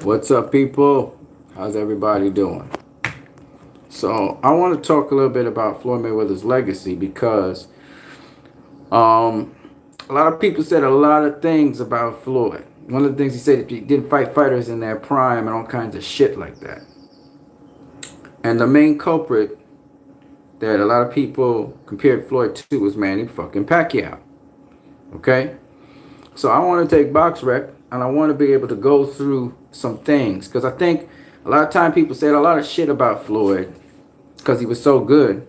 What's up, people? How's everybody doing? So, I want to talk a little bit about Floyd Mayweather's legacy because um, a lot of people said a lot of things about Floyd. One of the things he said that he didn't fight fighters in their prime and all kinds of shit like that. And the main culprit that a lot of people compared Floyd to was Manny fucking Pacquiao. Okay? So I want to take box rec and I want to be able to go through some things because I think a lot of time people said a lot of shit about Floyd because he was so good.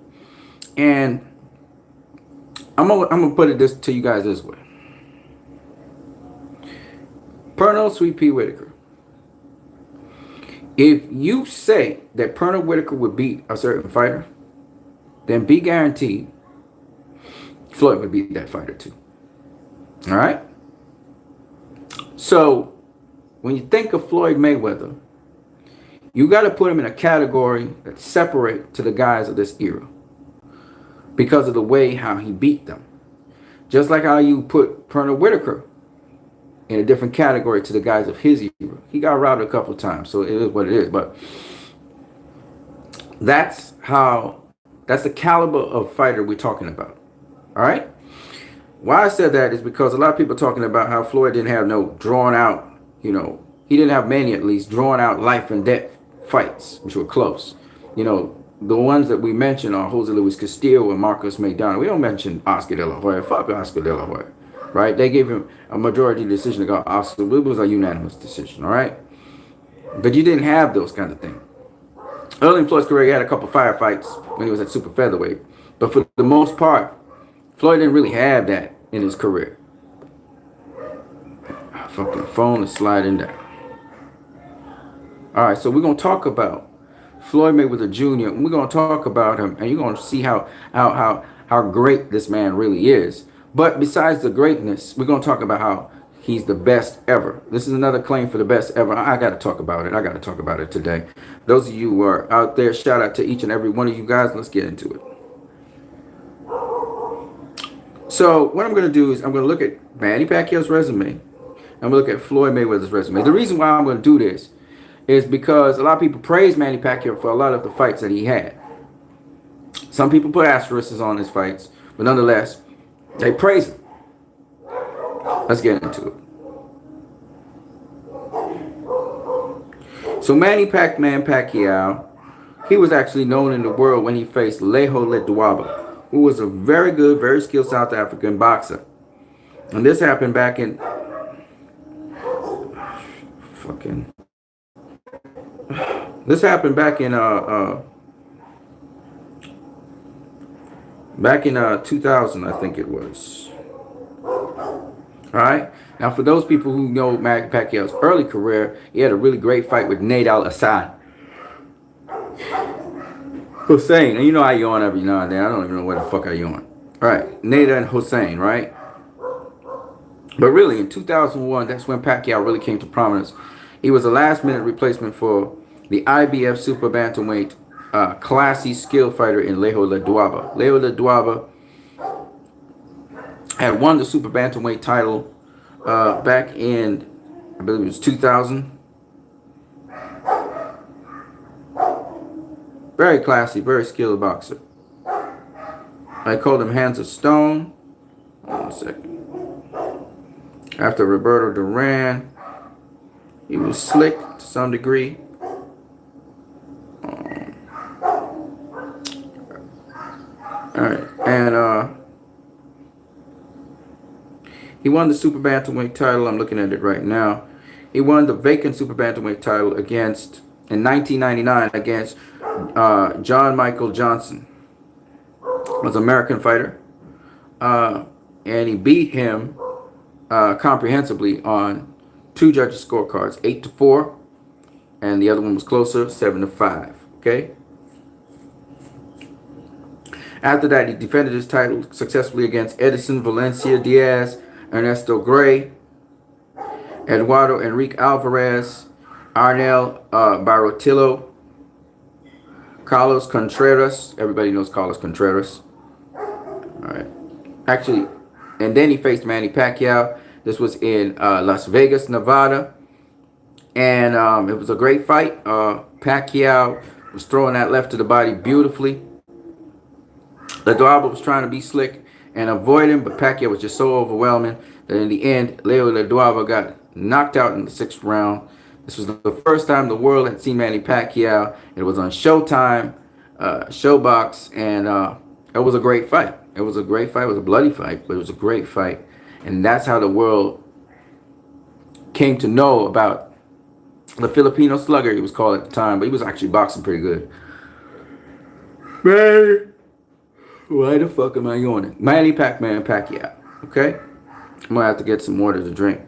And I'm gonna put it this to you guys this way. Pernell Sweet Pea Whitaker. If you say that Pernell Whitaker would beat a certain fighter, then be guaranteed Floyd would beat that fighter too. All right? So, when you think of Floyd Mayweather, you got to put him in a category that's separate to the guys of this era because of the way how he beat them. Just like how you put Pernell Whitaker in a different category to the guys of his era. He got robbed a couple of times, so it is what it is. But that's the caliber of fighter we're talking about. All right? Why I said that is because a lot of people are talking about how Floyd didn't have no drawn out, he didn't have many at least drawn out life and death fights, which were close. The ones that we mentioned are Jose Luis Castillo and Marcos Maidana. We don't mention Oscar De La Hoya. Fuck Oscar De La Hoya, right? They gave him a majority decision against Oscar. It was a unanimous decision, all right? But you didn't have those kind of things. Early in Floyd's career, he had a couple firefights when he was at super featherweight. But for the most part, Floyd didn't really have that in his career. Fucking phone is sliding down. All right, so we're going to talk about Floyd Mayweather Jr. And we're going to talk about him, and you're going to see how great this man really is. But besides the greatness, we're going to talk about how he's the best ever. This is another claim for the best ever. I got to talk about it. I got to talk about it today. Those of you who are out there, shout out to each and every one of you guys. Let's get into it. So what I'm going to do is I'm going to look at Manny Pacquiao's resume. I'm going to look at Floyd Mayweather's resume. The reason why I'm going to do this is because a lot of people praise Manny Pacquiao for a lot of the fights that he had. Some people put asterisks on his fights, but nonetheless, they praise him. Let's get into it. So Manny Pac-Man Pacquiao, he was actually known in the world when he faced Leho Ledwaba, who was a very good, very skilled South African boxer. And this happened back in This happened back in 2000, I think it was. All right. Now, for those people who know Manny Pacquiao's early career, he had a really great fight with Nate Al-Assad. Hussein, and you know I yawn every now and then. I don't even know where the fuck I yawn. All right, Nate and Hussein, right? But really, in 2001, that's when Pacquiao really came to prominence. He was a last-minute replacement for the IBF Super Bantamweight classy skill fighter in Leho Ledwaba. Leho Ledwaba had won the Super Bantamweight title back in, I believe it was 2000. Very classy, very skilled boxer. I called him Hands of Stone. Hold on a second. After Roberto Duran, he was slick to some degree. Alright, and he won the Super Bantamweight title. I'm looking at it right now. He won the vacant Super Bantamweight title in 1999 against John Michael Johnson. Was an American fighter. And he beat him comprehensively on two judges' scorecards, 8-4, and the other one was closer, 7-5. Okay. After that, he defended his title successfully against Edison Valencia Diaz, Ernesto Gray, Eduardo Enrique Alvarez, Arnel Barotillo, Carlos Contreras. Everybody knows Carlos Contreras. All right. Actually, and then he faced Manny Pacquiao. This was in Las Vegas, Nevada. And it was a great fight. Pacquiao was throwing that left to the body beautifully. Ledwaba was trying to be slick and avoid him, but Pacquiao was just so overwhelming that in the end, Leo Ledwaba got knocked out in the 6th round. This was the first time the world had seen Manny Pacquiao. It was on Showtime, Showbox, and it was a great fight. It was a great fight. It was a bloody fight, but it was a great fight. And that's how the world came to know about the Filipino slugger, he was called at the time, but he was actually boxing pretty good. Man, why the fuck am I yawning? Manny Pac-Man Pacquiao, okay? I'm gonna have to get some water to drink.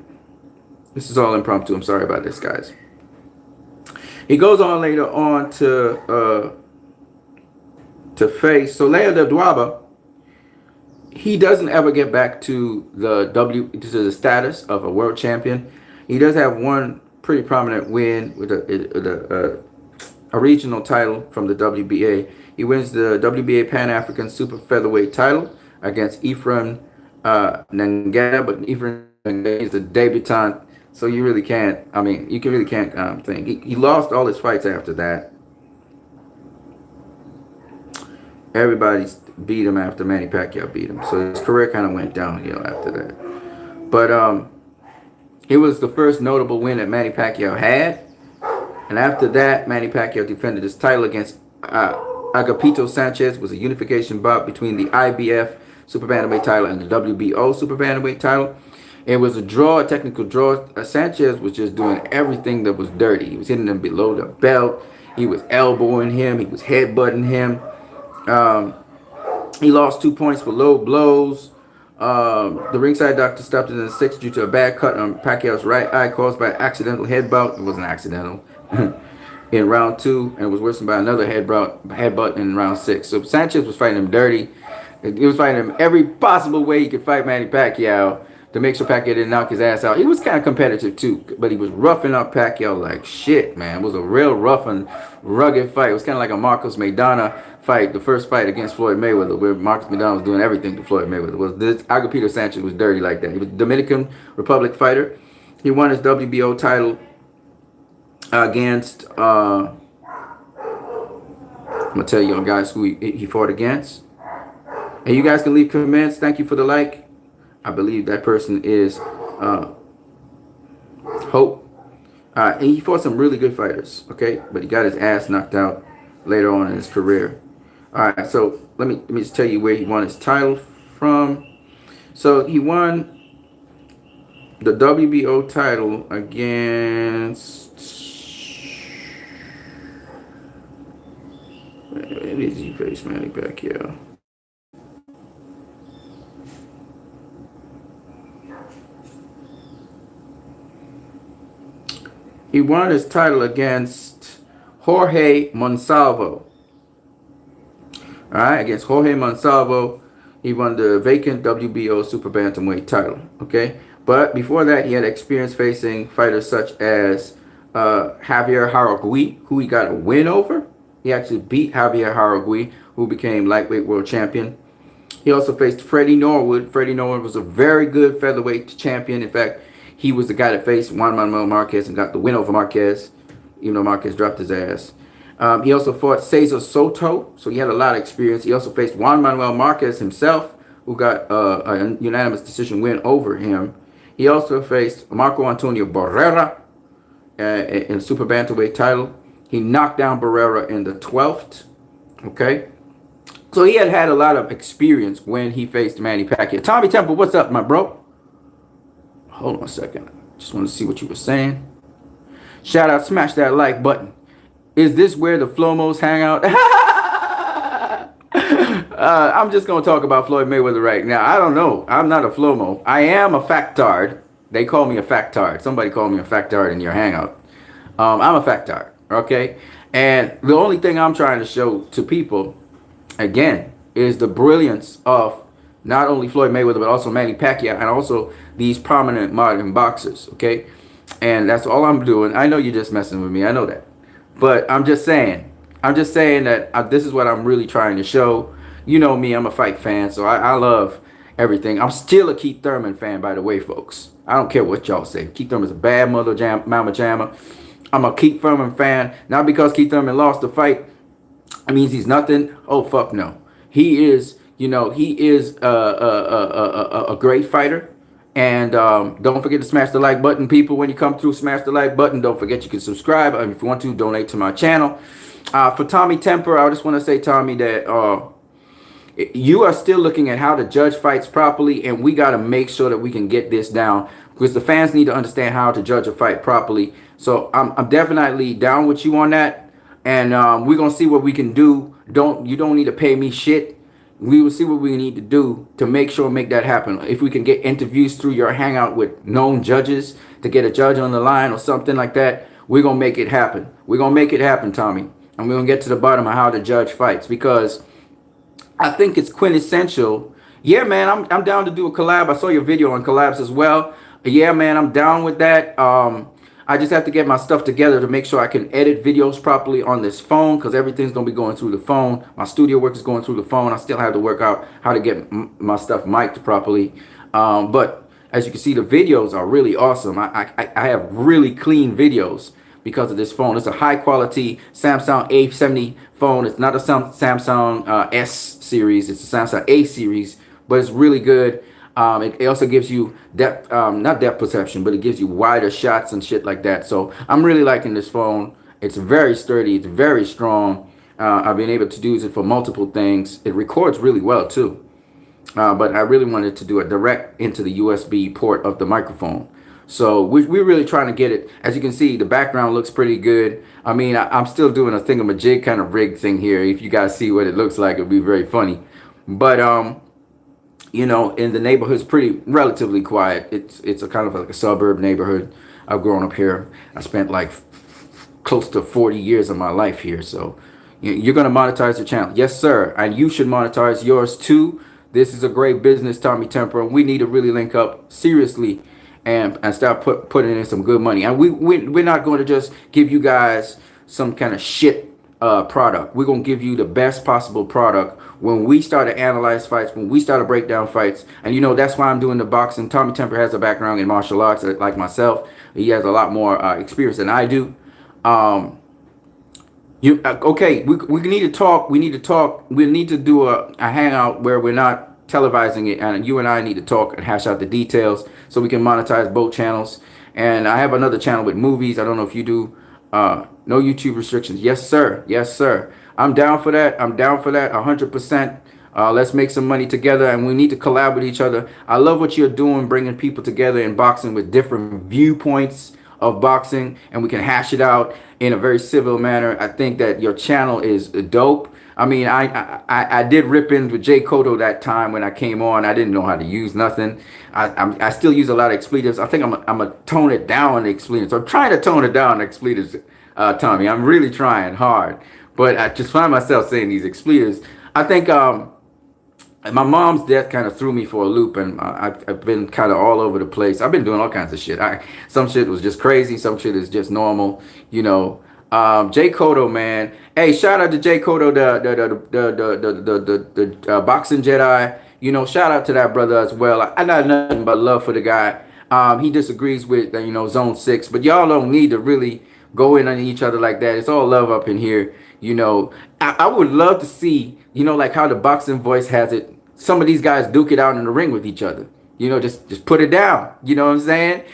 This is all impromptu. I'm sorry about this, guys. He goes on later on to face. So Leo Ledwaba, he doesn't ever get back to the status of a world champion. He does have one pretty prominent win with a regional title from the WBA. He wins the WBA Pan-African Super Featherweight title against Ephraim Nangeta, but Ephraim Nangeta is a debutant, so you really can't. I mean, you really can't think. He lost all his fights after that. Everybody beat him after Manny Pacquiao beat him, so his career kind of went downhill after that. But it was the first notable win that Manny Pacquiao had. And after that, Manny Pacquiao defended his title against Agapito Sanchez. It was a unification bout between the IBF Super Bantamweight title and the WBO Super Bantamweight title. It was a draw, a technical draw. Sanchez was just doing everything that was dirty. He was hitting him below the belt. He was elbowing him. He was headbutting him. He lost 2 points for low blows. The ringside doctor stopped it in the 6th due to a bad cut on Pacquiao's right eye caused by an accidental headbutt. It wasn't accidental. In round 2, and it was worsened by another headbutt in round 6. So Sanchez was fighting him dirty. He was fighting him every possible way he could fight Manny Pacquiao to make sure Pacquiao didn't knock his ass out. He was kind of competitive too, but he was roughing up Pacquiao like shit, man. It was a real rough and rugged fight. It was kind of like a Marcos Maidana fight, the first fight against Floyd Mayweather, where Marcos Maidana was doing everything to Floyd Mayweather. This Agapito Sanchez was dirty like that. He was a Dominican Republic fighter. He won his WBO title against I'm gonna tell you guys who he fought against, and you guys can leave comments. Thank you for the like. I believe that person is Hope. And he fought some really good fighters, okay, but he got his ass knocked out later on in his career. All right, so let me just tell you where he won his title from. So he won the WBO title against, where did he face Manny Pacquiao? He won his title against Jorge Monsalvo. All right, against Jorge Monsalvo, he won the vacant WBO Super Bantamweight title. Okay, but before that, he had experience facing fighters such as Javier Haragui, who he got a win over. He actually beat Javier Haragui, who became lightweight world champion. He also faced Freddie Norwood. Freddie Norwood was a very good featherweight champion. In fact, he was the guy that faced Juan Manuel Marquez and got the win over Marquez, even though Marquez dropped his ass. He also fought Cesar Soto, so he had a lot of experience. He also faced Juan Manuel Marquez himself, who got a unanimous decision win over him. He also faced Marco Antonio Barrera in the Super Bantamweight title. He knocked down Barrera in the 12th. Okay, so he had a lot of experience when he faced Manny Pacquiao. Tommy Temple, what's up, my bro? Hold on a second. Just want to see what you were saying. Shout out, smash that like button. Is this where the Flomos hang out? I'm just going to talk about Floyd Mayweather right now. I don't know. I'm not a Flomo. I am a factard. They call me a factard. Somebody called me a factard in your hangout. I'm a factard. Okay? And the only thing I'm trying to show to people, again, is the brilliance of not only Floyd Mayweather, but also Manny Pacquiao, and also these prominent modern boxers, okay? And that's all I'm doing. I know you're just messing with me. I know that. But I'm just saying that this is what I'm really trying to show. You know me, I'm a fight fan, so I love everything. I'm still a Keith Thurman fan, by the way, folks. I don't care what y'all say. Keith Thurman's a bad mama jammer. I'm a Keith Thurman fan, not because Keith Thurman lost the fight. It means he's nothing. Oh, fuck no. He is, he is a great fighter. And don't forget to smash the like button, people. When you come through, smash the like button. Don't forget you can subscribe. If you want to, donate to my channel. For Tommy Temper, I just want to say, Tommy, that you are still looking at how to judge fights properly, and we got to make sure that we can get this down, because the fans need to understand how to judge a fight properly. So I'm definitely down with you on that, and we're gonna see what we can do. You don't need to pay me shit. We will see what we need to do to make that happen. If we can get interviews through your hangout with known judges, to get a judge on the line or something like that, we're gonna make it happen. We're gonna make it happen, Tommy, and we're gonna get to the bottom of how to judge fights, because I think it's quintessential. Yeah, man, I'm down to do a collab. I saw your video on collabs as well. Yeah, man, I'm down with that. I just have to get my stuff together to make sure I can edit videos properly on this phone, because everything's going to be going through the phone. My studio work is going through the phone. I still have to work out how to get my stuff mic'd properly. But as you can see, the videos are really awesome. I have really clean videos because of this phone. It's a high quality Samsung A70 phone. It's not a Samsung S series. It's a Samsung A series, but it's really good. It also gives you depth, not depth perception, but it gives you wider shots and shit like that. So I'm really liking this phone. It's very sturdy. It's very strong. I've been able to use it for multiple things. It records really well too. But I really wanted to do it direct into the USB port of the microphone. So we're really trying to get it. As you can see, the background looks pretty good. I mean, I'm still doing a thingamajig kind of rig thing here. If you guys see what it looks like, it'll be very funny. But in the neighborhood's pretty relatively quiet. It's a kind of like a suburb neighborhood. I've grown up here. I spent like close to 40 years of my life here. So you're going to monetize your channel. Yes, sir. And you should monetize yours too. This is a great business, Tommy Temper. And we need to really link up seriously and start putting in some good money. And we're not going to just give you guys some kind of shit product. We're going to give you the best possible product when we start to analyze fights, when we start to break down fights. And that's why I'm doing the boxing. Tommy Temper has a background in martial arts like myself. He has a lot more experience than I do. Okay, we need to talk. We need to do a hangout where we're not televising it, and you and I need to talk and hash out the details so we can monetize both channels. And I have another channel with movies. I don't know if you do. No YouTube restrictions. Yes, sir. Yes, sir. I'm down for that. 100%. Let's make some money together, and we need to collab with each other. I love what you're doing, bringing people together in boxing with different viewpoints of boxing, and we can hash it out in a very civil manner. I think that your channel is dope. I mean, I did rip in with Jay Cotto that time when I came on. I didn't know how to use nothing. I still use a lot of expletives. I think I'm gonna tone it down on the expletives. I'm trying to tone it down on the expletives, Tommy. I'm really trying hard, but I just find myself saying these expletives. I think my mom's death kind of threw me for a loop, and I've been kind of all over the place. I've been doing all kinds of shit. Some shit was just crazy. Some shit is just normal, Jay Cotto, man. Hey, shout out to Jay Cotto, the boxing Jedi. Shout out to that brother as well. I got nothing but love for the guy. He disagrees with Zone 6, but y'all don't need to really go in on each other like that. It's all love up in here. I would love to see, like how the boxing voice has it. Some of these guys duke it out in the ring with each other. Just put it down. You know what I'm saying?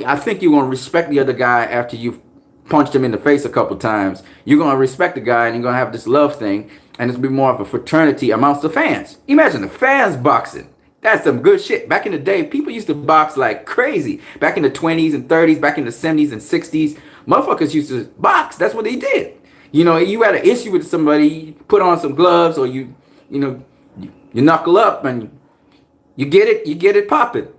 I think you're gonna respect the other guy after you've punched him in the face a couple times. You're gonna respect the guy, and you're gonna have this love thing, and it's be more of a fraternity amongst the fans. Imagine the fans boxing. That's some good shit. Back in the day, people used to box like crazy. Back in the 20s and 30s, back in the 70s and 60s, motherfuckers used to box. That's what they did. You had an issue with somebody, you put on some gloves, or you knuckle up and you get it popping.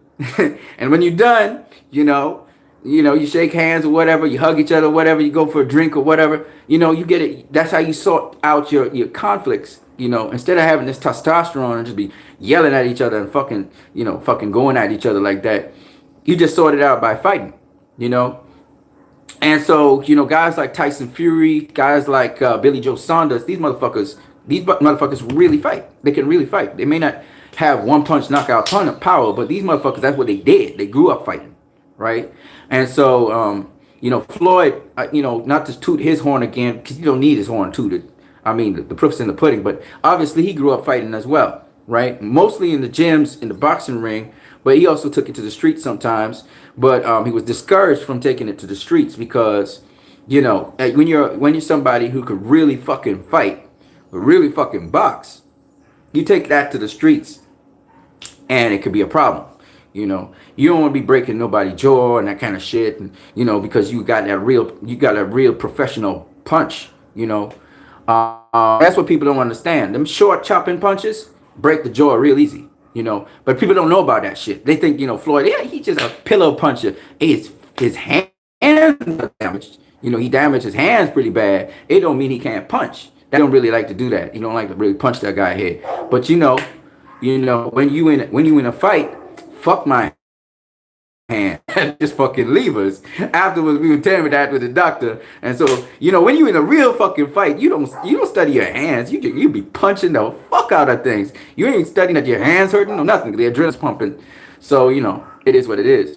And when you're done, you shake hands or whatever, you hug each other or whatever, you go for a drink or whatever, you get it. That's how you sort out your conflicts, instead of having this testosterone and just be yelling at each other and fucking going at each other like that. You just sort it out by fighting, And so, guys like Tyson Fury, guys like Billy Joe Saunders, these motherfuckers really fight. They can really fight. They may not, have one punch knockout power, but these motherfuckers, that's what they did. They grew up fighting, right? And so, Floyd, not to toot his horn again, because you don't need his horn tooted. I mean, the proof's in the pudding, but obviously he grew up fighting as well, right? Mostly in the gyms, in the boxing ring, but he also took it to the streets sometimes. But he was discouraged from taking it to the streets because, when you're somebody who could really fucking fight, really fucking box, you take that to the streets, and it could be a problem. You don't want to be breaking nobody's jaw and that kind of shit, and because you got a real professional punch. That's what people don't understand. Them short chopping punches break the jaw real easy. But people don't know about that shit. They think Floyd, yeah, he's just a pillow puncher. His hands are damaged. He damaged his hands pretty bad. It don't mean he can't punch. They don't really like to do that. You don't like to really punch that guy head. But when you in a fight, fuck my hand. Just fucking leave us. Afterwards, we were telling that with the doctor. And so, when you in a real fucking fight, you don't study your hands. You be punching the fuck out of things. You ain't studying that your hands hurting or nothing. The adrenaline's pumping. So, it is what it is.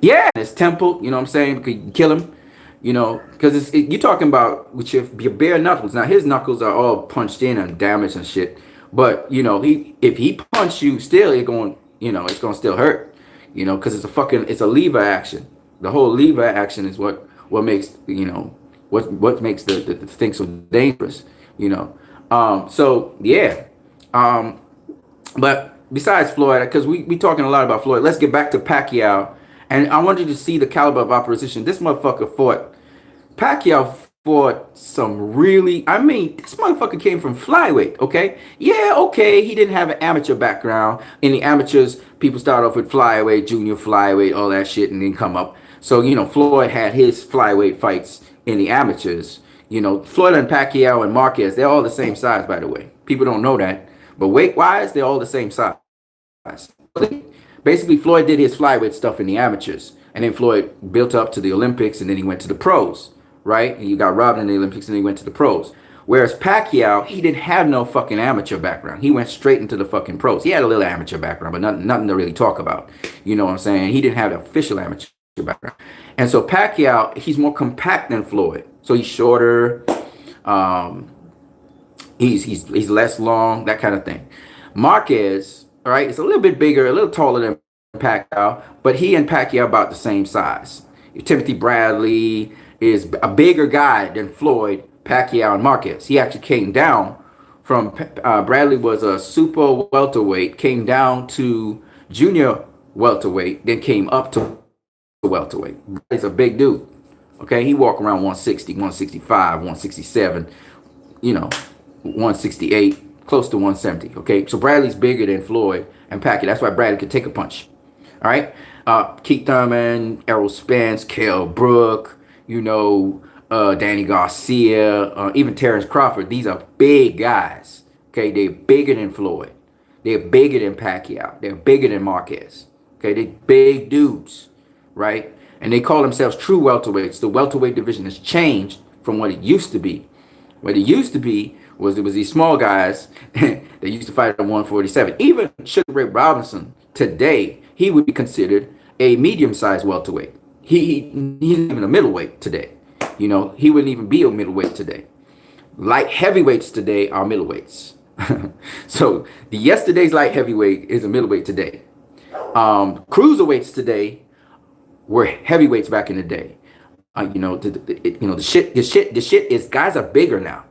Yeah, his temple, you know what I'm saying? You can kill him. Because you're talking about with your bare knuckles. Now his knuckles are all punched in and damaged and shit. But if he punch you, still it's gonna still hurt. Because it's a lever action. The whole lever action is what makes what makes the thing so dangerous. So yeah. But besides Floyd, because we talking a lot about Floyd, let's get back to Pacquiao. And I want you to see the caliber of opposition. This motherfucker Pacquiao fought some really, this motherfucker came from flyweight, okay? Yeah, okay, he didn't have an amateur background. In the amateurs, people start off with flyweight, junior flyweight, all that shit, and then come up. So, Floyd had his flyweight fights in the amateurs. Floyd and Pacquiao and Marquez, they're all the same size, by the way. People don't know that. But weight-wise, they're all the same size. Basically, Floyd did his flyweight stuff in the amateurs, and then Floyd built up to the Olympics, and then he went to the pros, right? And he got robbed in the Olympics, and then he went to the pros. Whereas Pacquiao, he didn't have no fucking amateur background. He went straight into the fucking pros. He had a little amateur background, but nothing to really talk about. You know what I'm saying? He didn't have the official amateur background. And so Pacquiao, he's more compact than Floyd. So he's shorter, he's less long, that kind of thing. Marquez, all right, it's a little bit bigger, a little taller than Pacquiao, but he and Pacquiao about the same size. Timothy Bradley is a bigger guy than Floyd, Pacquiao, and Marquez. He actually came down from, Bradley was a super welterweight, came down to junior welterweight, then came up to welterweight. He's a big dude. Okay, he walked around 160, 165, 167, 168. Close to 170. Okay, so Bradley's bigger than Floyd and Pacquiao. That's why Bradley could take a punch. All right, Keith Thurman, Errol Spence, Kell Brook, Danny Garcia, even Terrence Crawford. These are big guys. Okay, they're bigger than Floyd. They're bigger than Pacquiao. They're bigger than Marquez. Okay, they're big dudes, right? And they call themselves true welterweights. The welterweight division has changed from what it used to be. What it used to be was these small guys that used to fight at 147. Even Sugar Ray Robinson today, he would be considered a medium-sized welterweight. He's even a middleweight today. He wouldn't even be a middleweight today. Light heavyweights today are middleweights. So the yesterday's light heavyweight is a middleweight today. Cruiserweights today were heavyweights back in the day. The shit is guys are bigger now.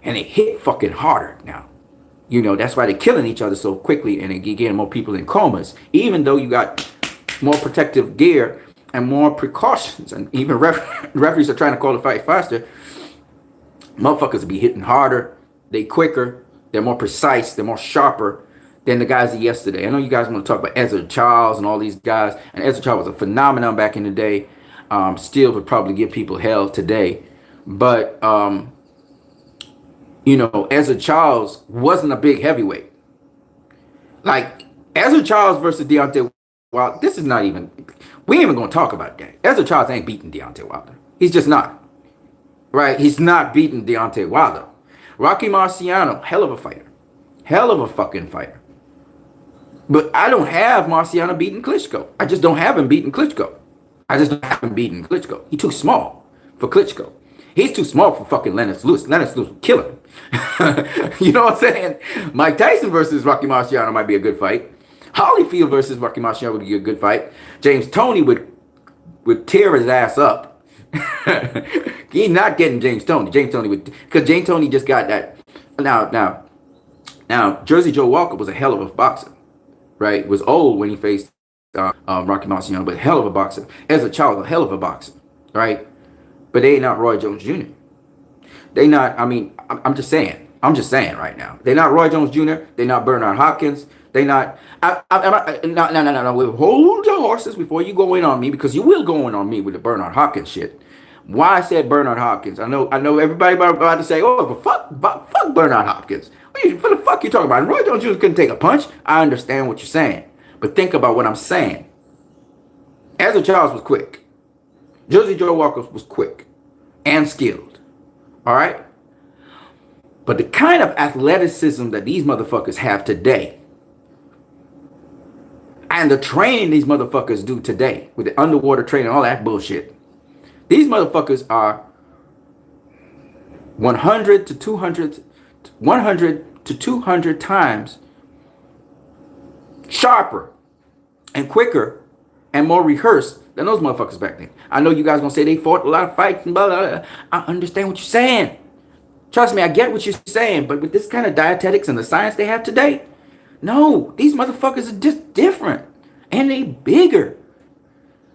And they hit fucking harder now. That's why they're killing each other so quickly, and they're getting more people in comas. Even though you got more protective gear and more precautions, and even referees are trying to call the fight faster, motherfuckers will be hitting harder, they quicker, they're more precise, they're more sharper than the guys of yesterday. I know you guys want to talk about Ezra Charles and all these guys, and Ezra Charles was a phenomenon back in the day. Still would probably give people hell today. But Ezra Charles wasn't a big heavyweight. Like, Ezra Charles versus Deontay Wilder, this is not even, we ain't even going to talk about that. Ezra Charles ain't beating Deontay Wilder. He's just not. Right? He's not beating Deontay Wilder. Rocky Marciano, hell of a fighter. Hell of a fucking fighter. But I don't have Marciano beating Klitschko. I just don't have him beating Klitschko. I just don't have him beating Klitschko. He's too small for Klitschko. He's too small for fucking Lennox Lewis. Lennox Lewis will kill him. You know what I'm saying? Mike Tyson versus Rocky Marciano might be a good fight. Holyfield versus Rocky Marciano would be a good fight. James Toney would tear his ass up. He's not getting James Toney. James Toney would, because James Toney just got that. Now, Jersey Joe Walker was a hell of a boxer, right? Was old when he faced Rocky Marciano, but hell of a boxer. As a child, a hell of a boxer, right? But they ain't not Roy Jones Jr. They not, I mean, I'm just saying right now. They're not Roy Jones Jr. They're not Bernard Hopkins. They not, no. Hold your horses before you go in on me, because you will go in on me with the Bernard Hopkins shit. Why I said Bernard Hopkins? I know everybody about to say, oh, fuck Bernard Hopkins. What the fuck you talking about? And Roy Jones Jr. couldn't take a punch. I understand what you're saying. But think about what I'm saying. Ezra Charles was quick. Jersey Joe Walker was quick and skilled. All right? But the kind of athleticism that these motherfuckers have today, and the training these motherfuckers do today, with the underwater training, all that bullshit, these motherfuckers are 100 to 200 times sharper and quicker and more rehearsed than those motherfuckers back then. I know you guys gonna say they fought a lot of fights and blah, blah, blah. I understand what you're saying. Trust me, I get what you're saying. But with this kind of dietetics and the science they have today, no, these motherfuckers are just different. And they bigger.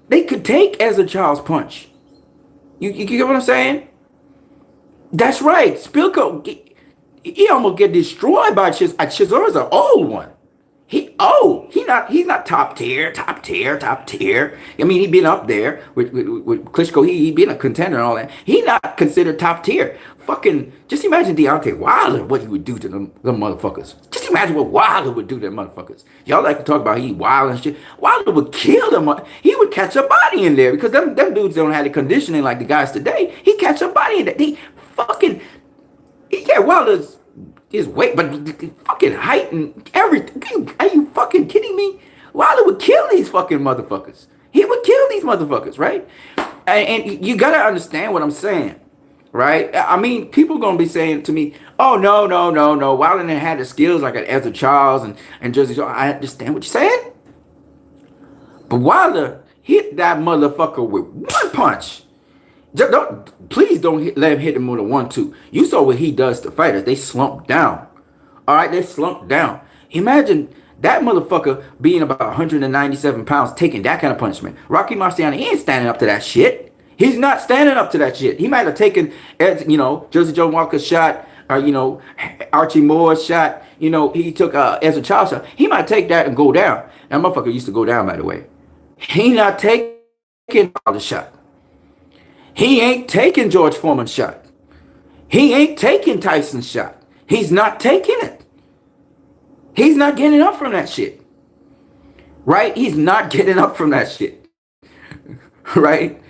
They could take Ezra Charles' punch. You get what I'm saying? That's right. Spilko, he almost get destroyed by Chisora's an old one. He's not top tier. I mean, he been up there with Klitschko. He been a contender and all that. He not considered top tier. Fucking, just imagine Deontay Wilder, what he would do to them motherfuckers. Just imagine what Wilder would do to them motherfuckers. Y'all like to talk about he wild and shit. Wilder would kill them. He would catch a body in there, because them dudes don't have the conditioning like the guys today. He catch a body in there. Wilder's his weight, but fucking height and everything. Are you fucking kidding me? Wilder would kill these fucking motherfuckers. He would kill these motherfuckers, right? And you gotta understand what I'm saying, right? I mean, people gonna be saying to me, oh, no. Wilder didn't have the skills like an Ezra Charles and Jersey Joe. I understand what you're saying. But Wilder hit that motherfucker with one punch. Please don't let him hit him with a 1-2. You saw what he does to fighters. They slump down. All right, they slump down. Imagine that motherfucker being about 197 pounds taking that kind of punishment. Rocky Marciano, he ain't standing up to that shit. He's not standing up to that shit. He might have taken, Jersey Joe Walker's shot, or, Archie Moore's shot. He took Ezra Charles shot. He might take that and go down. That motherfucker used to go down, by the way. He not taking the shot. He ain't taking George Foreman's shot. He ain't taking Tyson's shot. He's not taking it. He's not getting up from that shit. Right? He's not getting up from that shit. Right?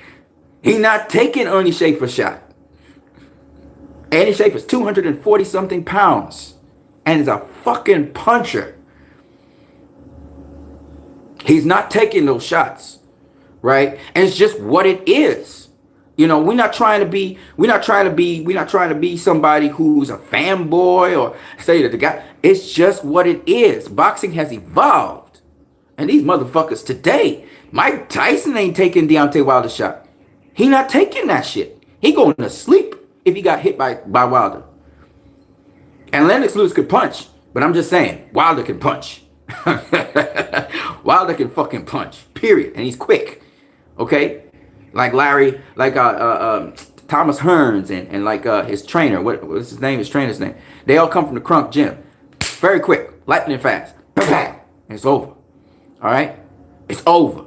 He's not taking Ernie Schaefer's shot. Ernie Schaefer's 240 something pounds and is a fucking puncher. He's not taking those shots. Right? And it's just what it is. We're not trying to be somebody who's a fanboy or say that the guy. It's just what it is. Boxing has evolved. And these motherfuckers today, Mike Tyson ain't taking Deontay Wilder's shot. He not taking that shit. He going to sleep if he got hit by Wilder. And Lennox Lewis could punch, but I'm just saying, Wilder can punch. Wilder can fucking punch, period. And he's quick. Okay? Like Larry, like Thomas Hearns and like his trainer. What's his name? His trainer's name. They all come from the Crunk gym. Very quick, lightning fast. And it's over. All right? It's over.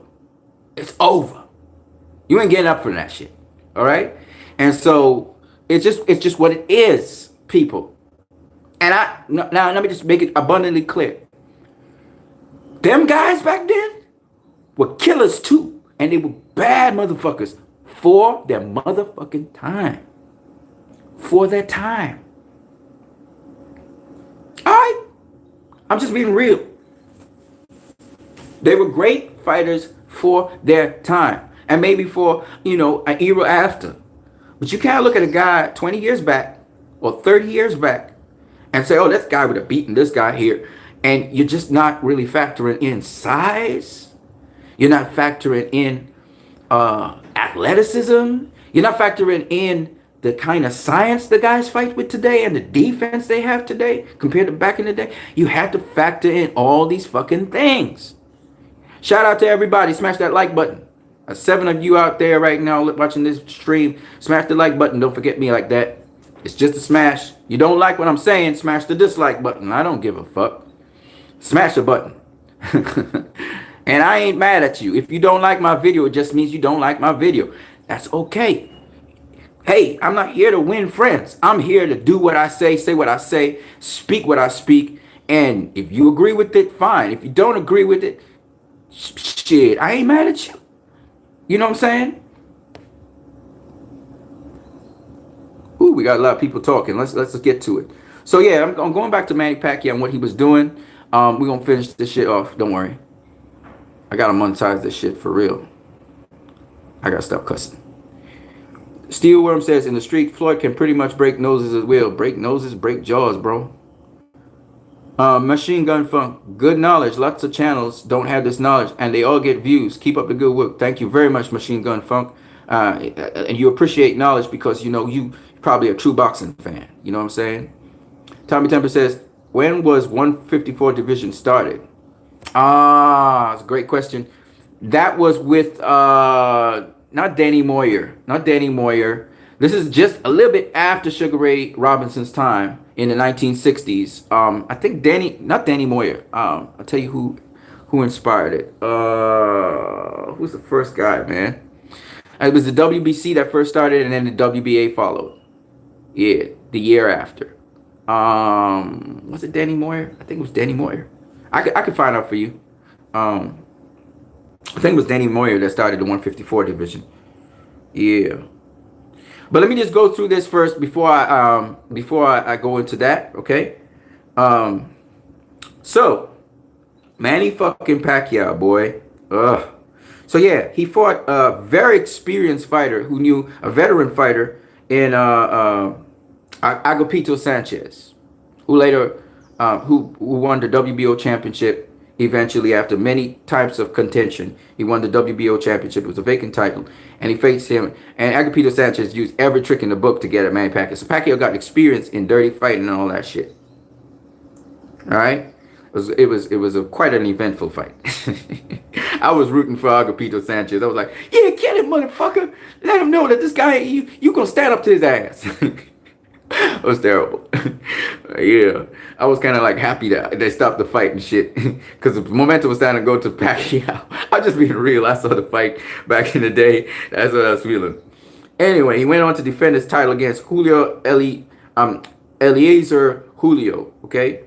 It's over. You ain't getting up from that shit. All right? And so it's just what it is, people. And now let me just make it abundantly clear. Them guys back then were killers too. And they were bad motherfuckers for their motherfucking time. For their time. All right? I'm just being real. They were great fighters for their time and maybe for, an era after. But you can't look at a guy 20 years back or 30 years back and say, oh, this guy would have beaten this guy here. And you're just not really factoring in size. You're not factoring in athleticism. You're not factoring in the kind of science the guys fight with today and the defense they have today compared to back in the day. You had to factor in all these fucking things. Shout out to everybody. Smash that like button. 7 of you out there right now watching this stream. Smash the like button. Don't forget me like that. It's just a smash. You don't like what I'm saying, smash the dislike button. I don't give a fuck. Smash the button. And I ain't mad at you. If you don't like my video, it just means you don't like my video. That's okay. Hey, I'm not here to win friends. I'm here to do what I say what I say, speak what I speak. And if you agree with it, fine. If you don't agree with it, shit, I ain't mad at you. You know what I'm saying? Ooh, we got a lot of people talking. Let's get to it. So yeah, I'm going back to Manny Pacquiao and what he was doing. We're gonna finish this shit off. Don't worry. I gotta monetize this shit for real. I gotta stop cussing. Steelworm says, in the street, Floyd can pretty much break noses as well. Break noses, break jaws, bro. Machine Gun Funk, good knowledge. Lots of channels don't have this knowledge, and they all get views. Keep up the good work. Thank you very much, Machine Gun Funk. And you appreciate knowledge because you probably a true boxing fan. You know what I'm saying? Tommy Temper says, when was 154 division started? It's a great question. That was with not Danny Moyer. Not Danny Moyer. This is just a little bit after Sugar Ray Robinson's time in the 1960s. I think not Danny Moyer. I'll tell you who inspired it. Who's the first guy, man? It was the WBC that first started, and then the WBA followed. Yeah, the year after. Was it Danny Moyer? I think it was Danny Moyer. I could find out for you. I think it was Danny Moyer that started the 154 division. Yeah. But let me just go through this first before I go into that, okay? So Manny fucking Pacquiao, boy. Ugh. So yeah, he fought a very experienced fighter who knew a veteran fighter in Agapito Sanchez, who later who won the WBO championship eventually after many types of contention. He won the WBO championship. It was a vacant title. And he faced him. And Agapito Sanchez used every trick in the book to get at Manny Pacquiao. So Pacquiao got experience in dirty fighting and all that shit. All right? It was quite an eventful fight. I was rooting for Agapito Sanchez. I was like, yeah, get him, motherfucker. Let him know that this guy, you gonna stand up to his ass. It was terrible. Yeah, I was kind of like happy that they stopped the fight and shit, because the momentum was starting to go to Pacquiao. I'm just being real. I saw the fight back in the day. That's what I was feeling. Anyway, he went on to defend his title against Eliezer Julio. Okay,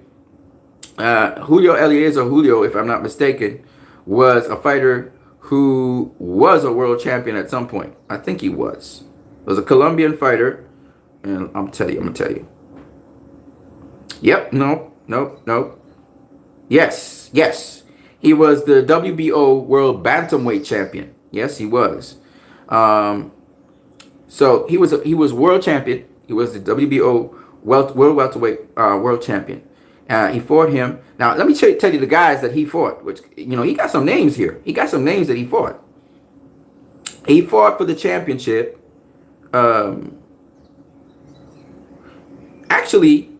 Julio, if I'm not mistaken, was a fighter who was a world champion at some point. I think he was. It was a Colombian fighter. And I'm gonna tell you. Yep, no. Yes. He was the WBO World Bantamweight Champion. Yes, he was. So he was world champion. He was the WBO World Welterweight World Champion. He fought him. Now let me tell you the guys that he fought. Which he got some names here. He got some names that he fought. He fought for the championship. Actually,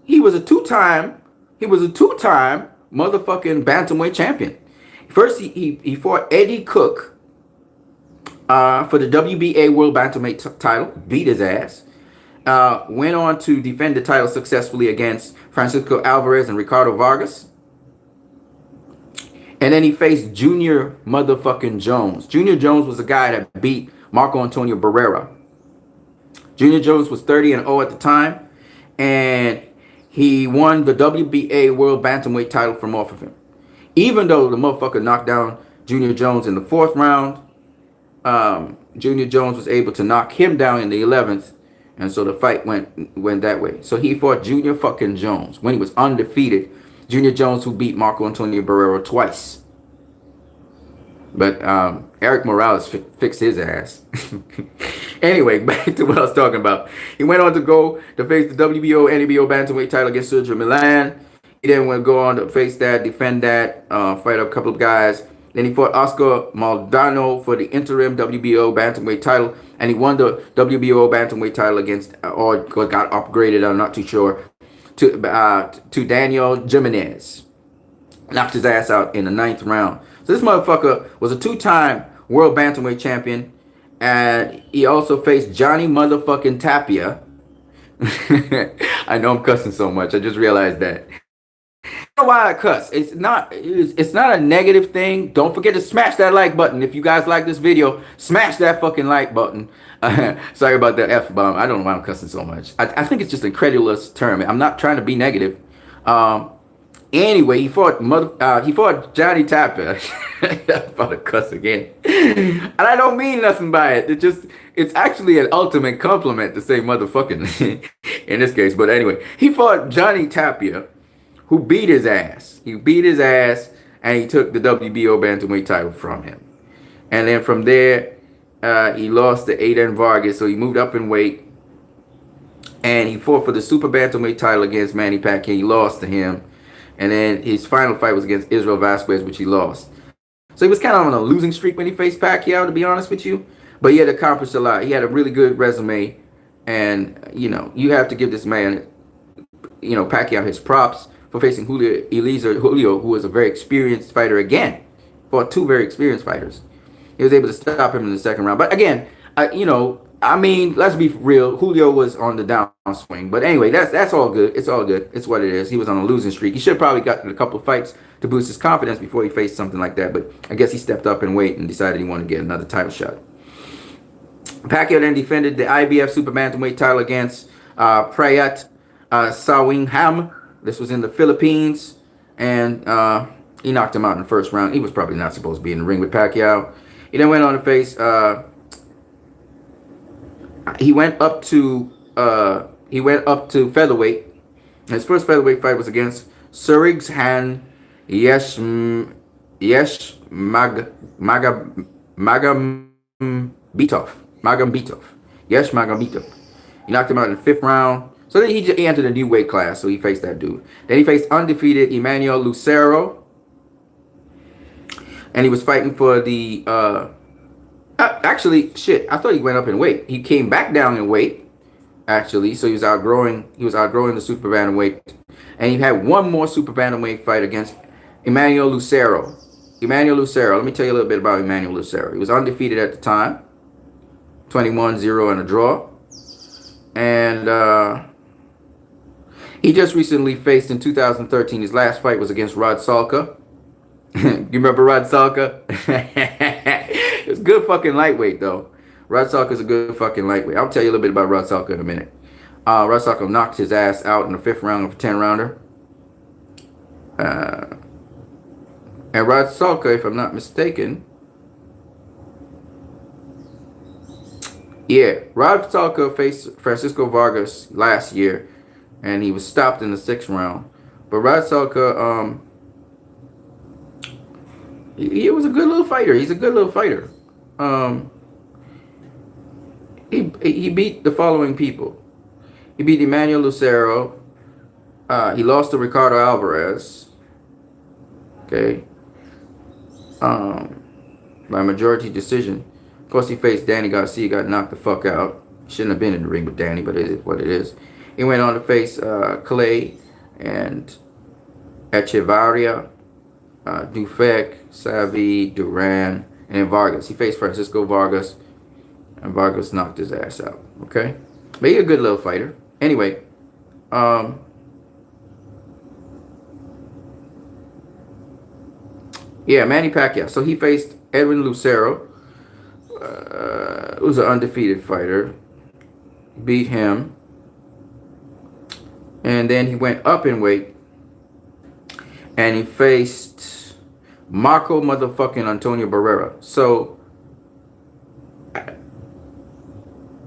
he was a two-time motherfucking bantamweight champion. First, he fought Eddie Cook for the WBA World Bantamweight title, beat his ass. Went on to defend the title successfully against Francisco Alvarez and Ricardo Vargas. And then he faced Junior motherfucking Jones. Junior Jones was the guy that beat Marco Antonio Barrera. Junior Jones was 30-0 at the time. And he won the WBA World Bantamweight title from off of him. Even though the motherfucker knocked down Junior Jones in the 4th round, Junior Jones was able to knock him down in the 11th. And so the fight went that way. So he fought Junior fucking Jones when he was undefeated Junior Jones, who beat Marco Antonio Barrera twice. But Eric Morales fixed his ass. Anyway, back to what I was talking about. He went on to go to face the WBO, NBO bantamweight title against Sergio Milan. He then went go on to face that, defend that, fight a couple of guys. Then he fought Oscar Maldonado for the interim WBO bantamweight title, and he won the WBO bantamweight title against, or got upgraded, I'm not too sure, to Daniel Jimenez. Knocked his ass out in the 9th round. So this motherfucker was a 2-time world bantamweight champion, and he also faced Johnny motherfucking Tapia. I know I'm cussing so much. I just realized that. I don't know why I cuss. It's not a negative thing. Don't forget to smash that like button. If you guys like this video, smash that fucking like button. Sorry about the F-bomb. I don't know why I'm cussing so much. I think it's just a credulous term. I'm not trying to be negative. Anyway, he fought Johnny Tapia. I'm about to cuss again. And I don't mean nothing by it. It's actually an ultimate compliment to say motherfucking in this case. But anyway, he fought Johnny Tapia, who beat his ass. He beat his ass, and he took the WBO bantamweight title from him. And then from there, he lost to Aiden Vargas, so he moved up in weight. And he fought for the super bantamweight title against Manny Pacquiao. He lost to him. And then his final fight was against Israel Vasquez, which he lost. So he was kind of on a losing streak when he faced Pacquiao, to be honest with you. But he had accomplished a lot. He had a really good resume. And, you have to give this man, Pacquiao his props for facing Julio, who was a very experienced fighter again. Fought 2 very experienced fighters. He was able to stop him in the 2nd round. But again, let's be real. Julio was on the downswing. But anyway, that's all good. It's all good. It's what it is. He was on a losing streak. He should have probably gotten a couple of fights to boost his confidence before he faced something like that. But I guess he stepped up in weight and decided he wanted to get another title shot. Pacquiao then defended the IBF Super Bantamweight title against Prayat Sawingham. This was in the Philippines. And he knocked him out in the 1st round. He was probably not supposed to be in the ring with Pacquiao. He then went on to face... He went up to featherweight. His first featherweight fight was against Surigzhan Magambitov. Yesh Magambitov. He knocked him out in the 5th round. So then he entered a new weight class. So he faced that dude. Then he faced undefeated Emmanuel Lucero. And he was fighting for the... actually, shit, I thought he went up in weight. He came back down in weight, actually. So he was outgrowing the super bantamweight. And he had one more super bantamweight fight against Emmanuel Lucero. Emmanuel Lucero, let me tell you a little bit about Emmanuel Lucero. He was undefeated at the time. 21-0 and a draw. And he just recently faced in 2013. His last fight was against Rod Salka. You remember Rod Salka? It's good fucking lightweight, though. Rod Salka's a good fucking lightweight. I'll tell you a little bit about Rod Salka in a minute. Rod Salka knocked his ass out in the 5th round of a 10-rounder. And Rod Salka, if I'm not mistaken... Yeah, Rod Salka faced Francisco Vargas last year. And he was stopped in the 6th round. But Rod Salka... He was a good little fighter. He's a good little fighter. He beat the following people. He beat Emmanuel Lucero. He lost to Ricardo Alvarez. Okay. By majority decision. Of course, he faced Danny Garcia. Got knocked the fuck out. Shouldn't have been in the ring with Danny, but it is what it is. He went on to face Clay and Echevarria. Dufek, Savvy, Duran, and then Vargas. He faced Francisco Vargas, and Vargas knocked his ass out. Okay? But he's a good little fighter. Anyway, yeah, Manny Pacquiao. So he faced Edwin Lucero, who's an undefeated fighter. Beat him. And then he went up in weight. And he faced Marco motherfucking Antonio Barrera. So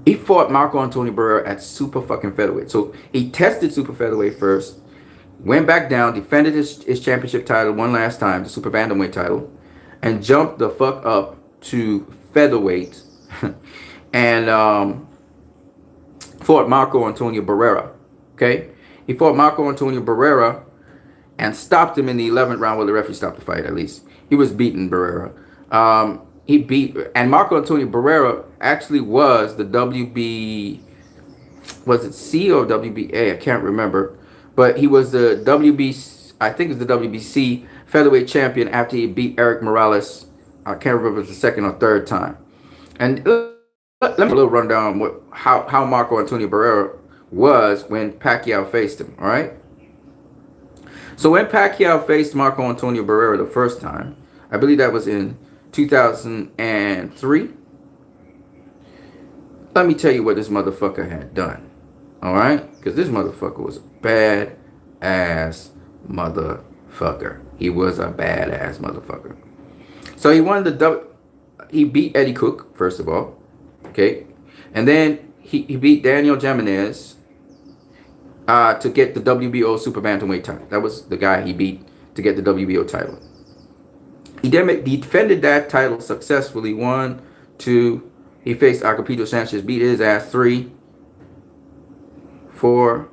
he fought Marco Antonio Barrera at super fucking featherweight. So he tested super featherweight first. went back down, defended his championship title one last time, the super bantamweight title, and jumped the fuck up to featherweight, and fought Marco Antonio Barrera. Okay, he fought Marco Antonio Barrera and stopped him in the 11th round. Well, the referee stopped the fight at least. He was beating Barrera. He beat, and Marco Antonio Barrera actually was the WB, was it C or WBA? I can't remember. But he was the WBC, I think it's the WBC featherweight champion after he beat Eric Morales. I can't remember if it was the second or third time. And let me a little rundown on how Marco Antonio Barrera was when Pacquiao faced him, all right? So when Pacquiao faced Marco Antonio Barrera the first time, I believe that was in 2003. Let me tell you what this motherfucker had done, all right? Because this motherfucker was a bad-ass motherfucker. He was a badass motherfucker. So he won he beat Eddie Cook, first of all, okay? And then he beat Daniel Jimenez to get the WBO super bantamweight title. That was the guy he beat to get the WBO title. He defended that title successfully. 1, 2. He faced Agapito Sanchez, beat his ass. 3, 4,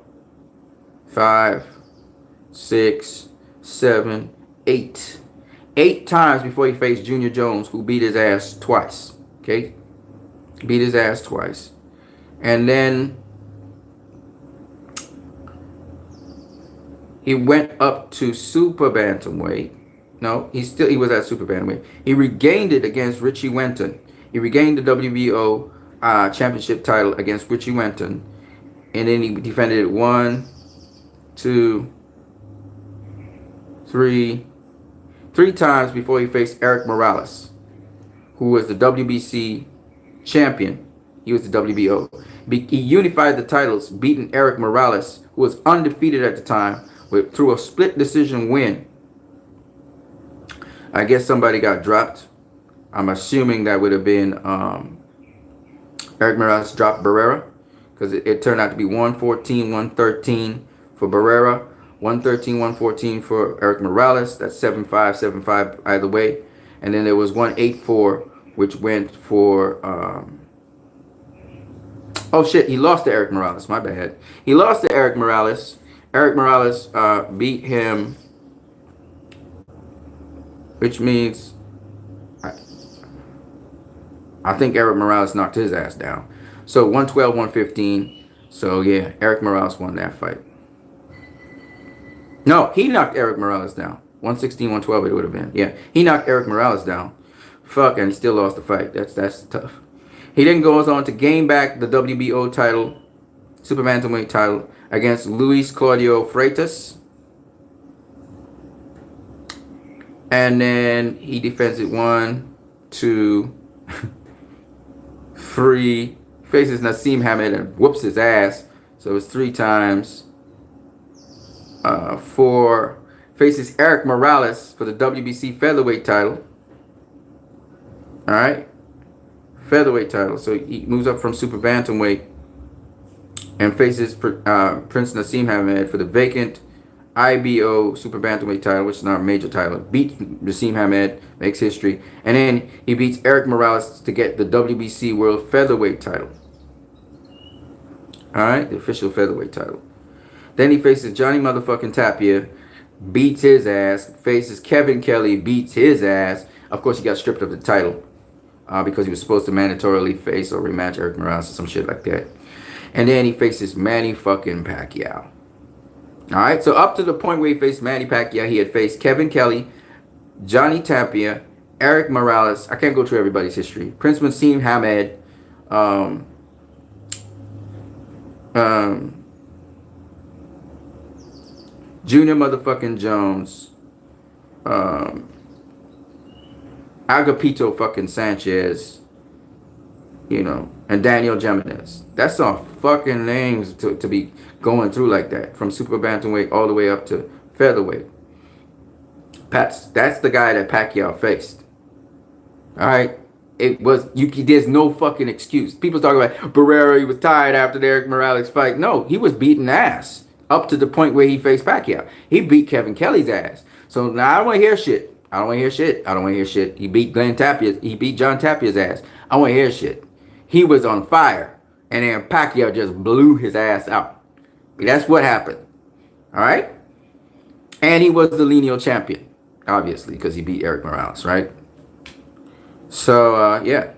5, 6, 7, 8. 8 times before he faced Junior Jones, who beat his ass twice. Okay? Beat his ass twice. And then he went up to super bantamweight. No, he was at super bantamweight. He regained it against Richie Wenton. He regained the WBO championship title against Richie Wenton. And then he defended it 1, 2, 3 times before he faced Eric Morales, who was the WBC champion. He was the WBO. He unified the titles, beating Eric Morales, who was undefeated at the time, through a split decision win. I guess somebody got dropped. I'm assuming that would have been Eric Morales dropped Barrera, because it turned out to be 114, 113 for Barrera, 113, 114 for Eric Morales. That's 7-5, 7-5 either way. And then there was 184, which went for oh shit, he lost to Eric Morales. My bad. He lost to Eric Morales. Eric Morales beat him, which means I think Eric Morales knocked his ass down. So 112, 115. So yeah, Eric Morales won that fight. No, he knocked Eric Morales down. 116, 112 it would have been. Yeah, he knocked Eric Morales down. Fuck, and he still lost the fight. That's tough. He then goes on to gain back the WBO title, super bantamweight title, against Luis Claudio Freitas. And then he defends it 1, 2, 3. Faces Nassim Hamed and whoops his ass. So it's 3 times. 4. Faces Eric Morales for the WBC featherweight title. Alright. Featherweight title. So he moves up from super bantamweight and faces Prince Nassim Hamed for the vacant IBO super bantamweight title, which is not a major title. Beats Nassim Hamed, makes history. And then he beats Eric Morales to get the WBC World Featherweight title. Alright, the official featherweight title. Then he faces Johnny motherfucking Tapia, beats his ass. Faces Kevin Kelly, beats his ass. Of course, he got stripped of the title because he was supposed to mandatorily face or rematch Eric Morales or some shit like that. And then he faces Manny fucking Pacquiao. Alright, so up to the point where he faced Manny Pacquiao, he had faced Kevin Kelly, Johnny Tapia, Eric Morales. I can't go through everybody's history. Prince Nassim Hamed, Junior motherfucking Jones, Agapito fucking Sanchez, you know, and Daniel Jimenez. That's some fucking names to be going through like that, from super bantamweight all the way up to featherweight. That's the guy that Pacquiao faced. All right, it was there's no fucking excuse. People talk about Barrera, he was tired after the Eric Morales fight. No, he was beating ass. up to the point where he faced Pacquiao. He beat Kevin Kelly's ass. So now I don't want to hear shit. I don't want to hear shit. I don't want to hear shit. He beat Glenn Tapia. He beat John Tapia's ass. I don't want to hear shit. He was on fire. And then Pacquiao just blew his ass out. That's what happened. All right? And he was the lineal champion, obviously, because he beat Eric Morales, right? So, yeah.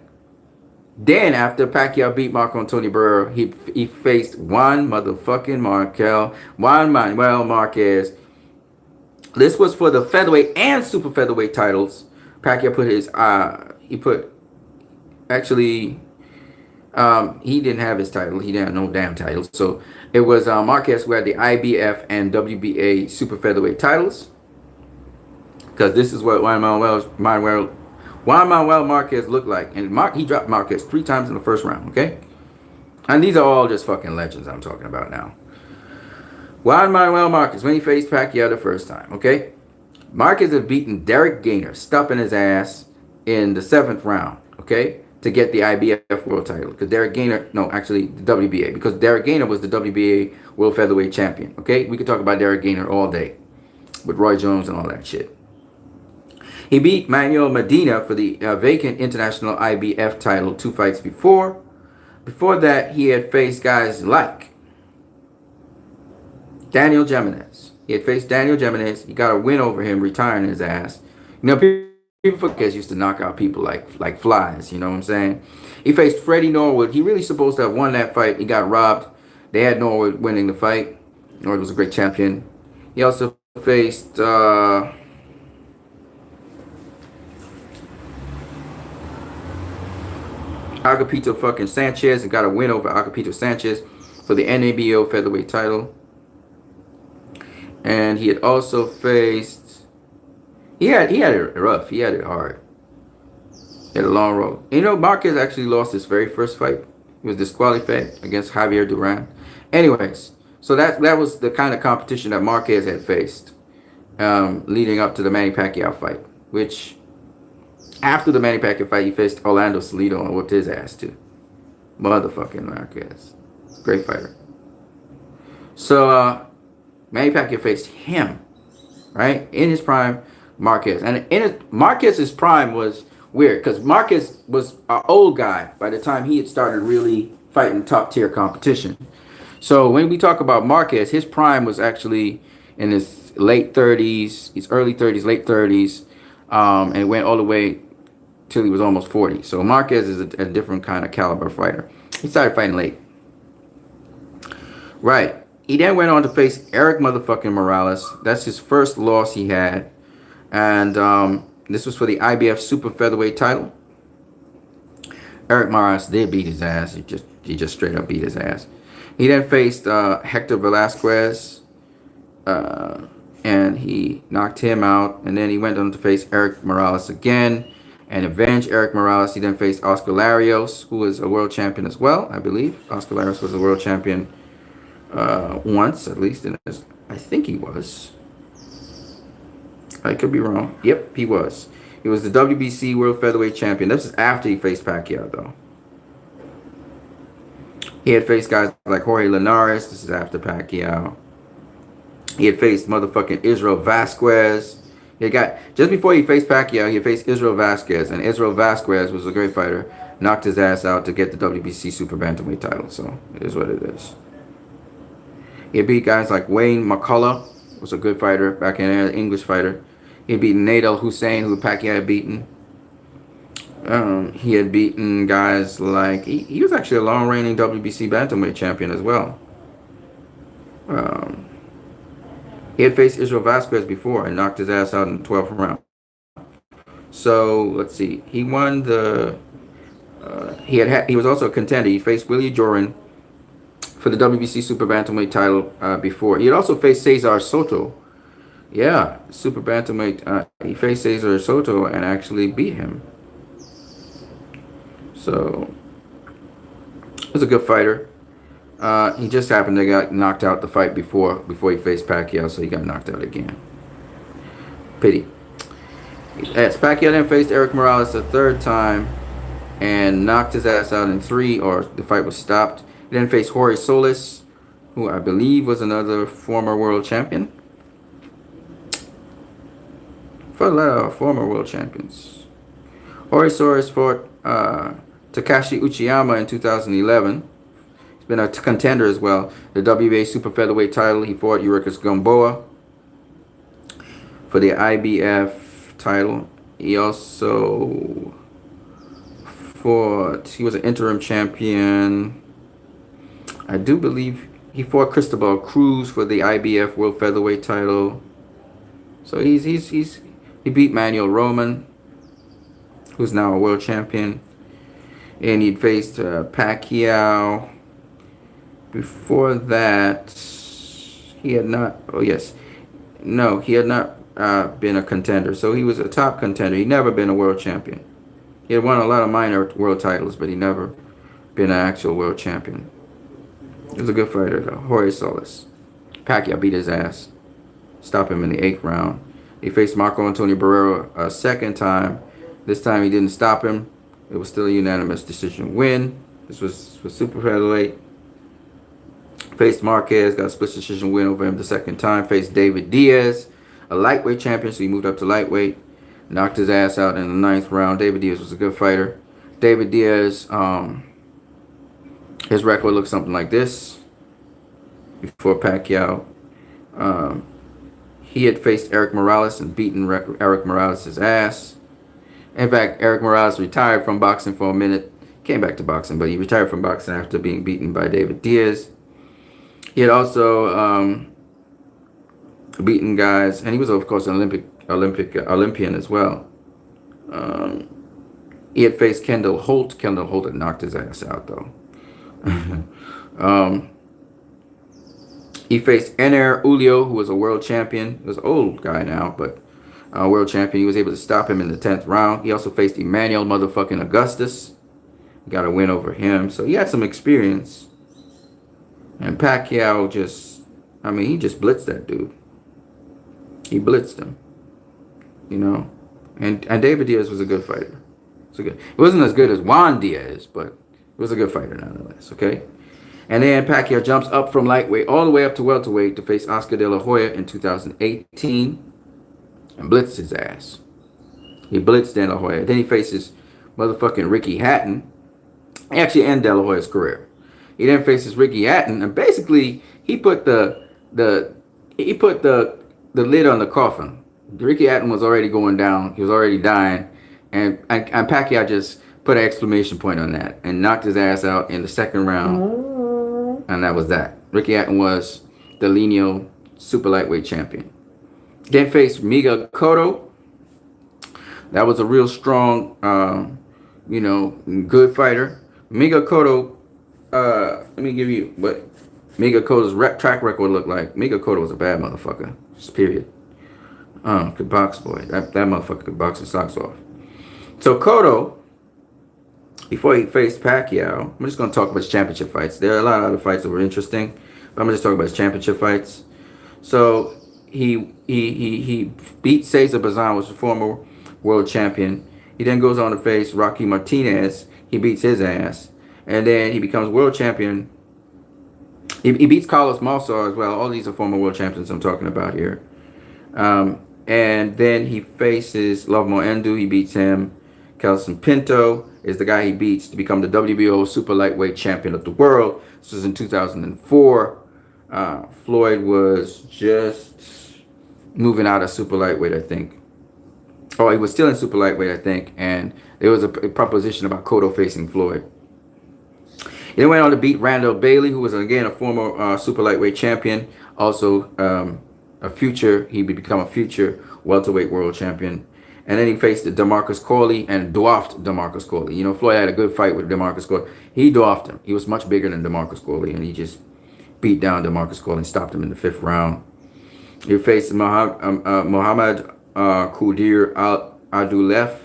Then, after Pacquiao beat Marco Antonio Barrera, he faced Juan Manuel Marquez. This was for the featherweight and super featherweight titles. Pacquiao put his, he didn't have his title. He didn't have no damn titles. So it was Marquez who had the IBF and WBA super featherweight titles. Because this is what Juan Manuel Marquez looked like. And he dropped Marquez 3 times in the first round, okay? And these are all just fucking legends I'm talking about now. Juan Manuel Marquez, when he faced Pacquiao the first time, okay? Marquez had beaten Derek Gainer, stopping his ass in the 7th round, okay? To get the IBF world title. Because Derek Gainer, no, actually the WBA. Because Derek Gainer was the WBA world featherweight champion, okay? We could talk about Derek Gainer all day. With Roy Jones and all that shit. He beat Manuel Medina for the vacant international IBF title 2 fights before. Before that, he had faced guys like Daniel Jimenez. He had faced Daniel Jimenez. He got a win over him, retiring his ass. You know, people forget used to knock out people like flies. You know what I'm saying? He faced Freddie Norwood. He really supposed to have won that fight. He got robbed. They had Norwood winning the fight. Norwood was a great champion. He also faced Agapito fucking Sanchez and got a win over Agapito Sanchez for the NABO featherweight title. And he had also faced, he had it rough. He had it hard. He had a long road. You know, Marquez actually lost his very first fight. He was disqualified against Javier Duran. Anyways, so that was the kind of competition that Marquez had faced leading up to the Manny Pacquiao fight, which after the Manny Pacquiao fight, he faced Orlando Salido and whooped his ass too. Motherfucking Marquez. Great fighter. So, Manny Pacquiao faced him, right? In his prime, Marquez. And Marquez's prime was weird because Marquez was an old guy by the time he had started really fighting top tier competition. So when we talk about Marquez, his prime was actually in his late 30s, his early 30s, late 30s, and went all the way till he was almost 40. So Marquez is a different kind of caliber fighter. He started fighting late. Right. He then went on to face Eric motherfucking Morales. That's his first loss he had. And this was for the IBF super featherweight title. Eric Morales did beat his ass. He just straight up beat his ass. He then faced Hector Velasquez. And he knocked him out. And then he went on to face Eric Morales again and avenge Eric Morales. He then faced Oscar Larios, who was a world champion as well, I believe. Oscar Larios was a world champion once, at least. I think he was. I could be wrong. Yep, he was. He was the WBC world featherweight champion. This is after he faced Pacquiao, though. He had faced guys like Jorge Linares. This is after Pacquiao. He had faced motherfucking Israel Vasquez. Just before he faced Pacquiao, he faced Israel Vasquez. And Israel Vasquez was a great fighter. Knocked his ass out to get the WBC super bantamweight title. So, it is what it is. He beat guys like Wayne McCullough. Was a good fighter back in there, English fighter. He beat Nadal Hussein, who Pacquiao had beaten. He had beaten guys like... He was actually a long-reigning WBC bantamweight champion as well. He had faced Israel Vasquez before and knocked his ass out in the 12th round. So, let's see. He won the... he was also a contender. He faced Willie Joran for the WBC Super Bantamweight title before. He had also faced Cesar Soto. Yeah, Super Bantamweight. He faced Cesar Soto and actually beat him. So, he was a good fighter. He just happened to get knocked out the fight before he faced Pacquiao, so he got knocked out again. Pity. As Pacquiao then faced Eric Morales a third time and knocked his ass out in 3, or the fight was stopped. He then faced Jorge Solis who I believe was another former world champion. For a lot of former world champions. Horisaurus fought Takashi Uchiyama in 2011. He's been a contender as well. The WBA super featherweight title, he fought Yurikas Gamboa for the IBF title. He also fought, he was an interim champion. I do believe he fought Cristobal Cruz for the IBF world featherweight title. So he beat Manuel Roman, who's now a world champion. And he'd faced Pacquiao. Before that, he had not, he had not been a contender. So he was a top contender. He'd never been a world champion. He had won a lot of minor world titles, but he never been an actual world champion. He was a good fighter, though. Jorge Solis. Pacquiao beat his ass. Stopped him in the 8th round. He faced Marco Antonio Barrera a second time. This time he didn't stop him. It was still a unanimous decision win. This was for super featherweight. Faced Marquez, got a split decision win over him the second time. Faced David Diaz, a lightweight champion, so he moved up to lightweight. Knocked his ass out in the 9th round. David Diaz was a good fighter. David Diaz, his record looks something like this before Pacquiao. He had faced Eric Morales and beaten Eric Morales' ass. In fact, Eric Morales retired from boxing for a minute. Came back to boxing, but he retired from boxing after being beaten by David Diaz. He had also beaten guys, and he was, of course, an Olympian as well. He had faced Kendall Holt. Kendall Holt had knocked his ass out, though. He faced Ener Ulio, who was a world champion. He was an old guy now, but a world champion. He was able to stop him in the 10th round. He also faced Emmanuel motherfucking Augustus. He got a win over him. So he had some experience. And Pacquiao he just blitzed that dude. He blitzed him. You know? And David Diaz was a good fighter. It wasn't as good as Juan Diaz, but it was a good fighter nonetheless, okay? And then Pacquiao jumps up from lightweight all the way up to welterweight to face Oscar De La Hoya in 2018 and blitzed his ass. He blitzed De La Hoya. Then he faces motherfucking Ricky Hatton. He actually ended De La Hoya's career. He then faces Ricky Hatton, and basically he put the lid on the coffin. Ricky Hatton was already going down. He was already dying, and Pacquiao just put an exclamation point on that and knocked his ass out in the 2nd round. And that was that. Ricky Hatton was the lineal super lightweight champion. Then faced Miguel Cotto. That was a real strong, good fighter. Miguel Cotto, let me give you what Miguel Cotto's track record looked like. Miguel Cotto was a bad motherfucker. Just period. Could box, boy. That motherfucker could box his socks off. So Cotto, before he faced Pacquiao, I'm just going to talk about his championship fights. There are a lot of other fights that were interesting, but I'm going to just talk about his championship fights. So he beat Cesar Bazan, was a former world champion. He then goes on to face Rocky Martinez. He beats his ass. And then he becomes world champion. He beats Carlos Malsar as well. All these are former world champions I'm talking about here. And then he faces Lovemo Endu. He beats him. Kelson Pinto is the guy he beats to become the WBO super lightweight champion of the world. This was in 2004. Floyd was just moving out of super lightweight, I think. Oh, he was still in super lightweight, I think. And there was a proposition about Cotto facing Floyd. He then went on to beat Randall Bailey, who was, again, a former super lightweight champion. Also, he would become a future welterweight world champion. And then he faced DeMarcus Corley and dwarfed DeMarcus Corley. You know, Floyd had a good fight with DeMarcus Corley. He dwarfed him. He was much bigger than DeMarcus Corley, and he just beat down DeMarcus Corley and stopped him in the 5th round. He faced Mohamed Koudir Abdulev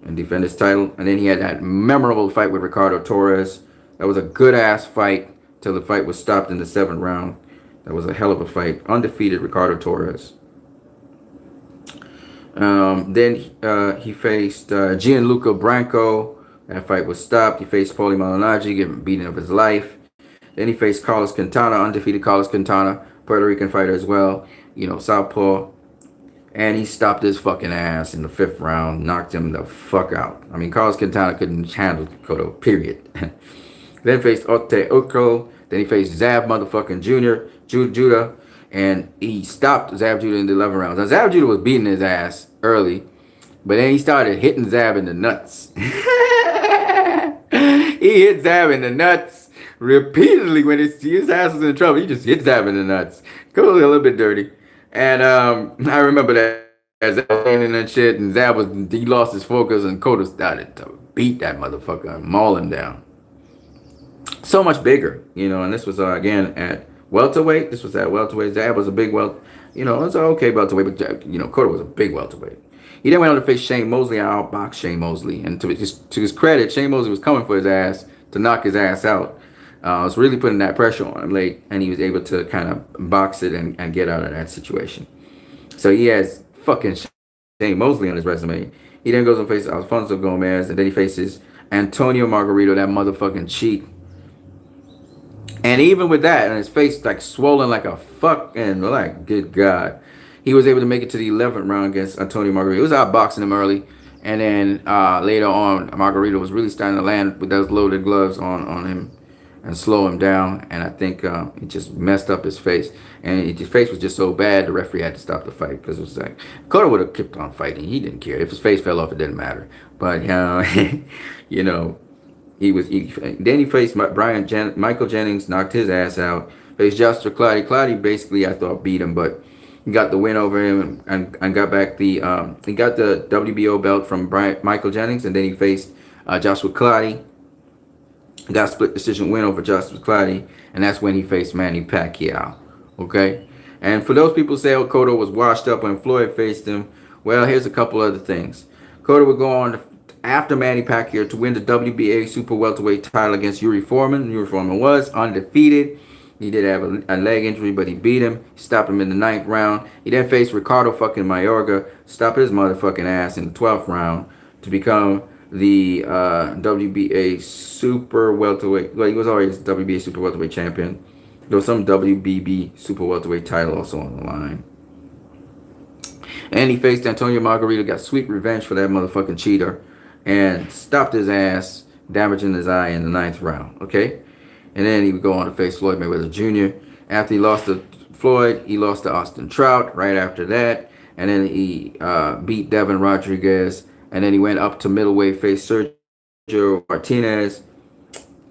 and defend his title. And then he had that memorable fight with Ricardo Torres. That was a good-ass fight till the fight was stopped in the 7th round. That was a hell of a fight. Undefeated Ricardo Torres. Then he faced Gianluca Branco. That fight was stopped. He faced Paulie Malignaggi, getting beaten of his life. Then he faced Carlos Quintana, undefeated Carlos Quintana, Puerto Rican fighter as well. You know, southpaw. And he stopped his fucking ass in the 5th round, knocked him the fuck out. I mean, Carlos Quintana couldn't handle Cotto, period. Then faced Ote Oko. Then he faced Zab motherfucking Judah. And he stopped Zab Judah in the 11 rounds. Now, Zab Judah was beating his ass early. But then he started hitting Zab in the nuts. He hit Zab in the nuts repeatedly when his ass was in trouble. He just hit Zab in the nuts. Cotto was a little bit dirty. And I remember that Zab was landing and shit, and he lost his focus, and Cotto started to beat that motherfucker and maul him down. So much bigger, you know, and this was again at welterweight. This was at welterweight. Zab was a big you know, it was an okay welterweight, but you know, Cotto was a big welterweight. He then went on to face Shane Mosley. I outboxed Shane Mosley, and to his credit, Shane Mosley was coming for his ass to knock his ass out. Was really putting that pressure on him late, and he was able to kind of box it and get out of that situation. So he has fucking Shane Mosley on his resume. He then goes and faces Alfonso Gomez, and then he faces Antonio Margarito, that motherfucking cheat. And even with that, and his face like swollen like a fucking, like, good God, he was able to make it to the 11th round against Antonio Margarito. He was outboxing him early, and then later on, Margarito was really starting to land with those loaded gloves on him and slow him down, and I think it just messed up his face, and his face was just so bad the referee had to stop the fight because it was like Cotto would have kept on fighting. He didn't care if his face fell off; it didn't matter. But you know, then he faced Michael Jennings, knocked his ass out. Faced Joshua Clottey. Clottey basically I thought beat him, but he got the win over him and got back he got the WBO belt from Michael Jennings, and then he faced Joshua Clottey. Got a split decision win over Joshua Clottey, and that's when he faced Manny Pacquiao. Okay? And for those people who say Cotto was washed up when Floyd faced him, well, here's a couple other things. Cotto would go on after Manny Pacquiao to win the WBA super welterweight title against Yuri Foreman. Yuri Foreman was undefeated. He did have a leg injury, but he beat him. He stopped him in the 9th round. He then faced Ricardo fucking Mayorga, stopped his motherfucking ass in the 12th round to become the WBA super welterweight. Well, he was already WBA super welterweight champion. There was some WBB super welterweight title also on the line. And he faced Antonio Margarito, got sweet revenge for that motherfucking cheater, and stopped his ass, damaging his eye in the 9th round. Okay? And then he would go on to face Floyd Mayweather Jr. After he lost to Floyd, he lost to Austin Trout right after that. And then he beat Devin Rodriguez. And then he went up to middleweight, faced Sergio Martinez.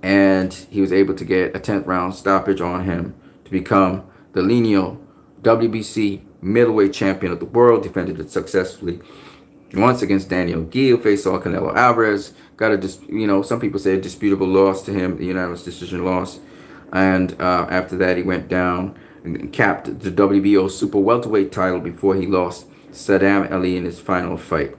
And he was able to get a 10th round stoppage on him to become the lineal WBC middleweight champion of the world. Defended it successfully once against Daniel Gill. Faced Saul Canelo Alvarez. Got a, some people say a disputable loss to him, the unanimous decision loss. And after that, he went down and capped the WBO super welterweight title before he lost Saddam Ali in his final fight.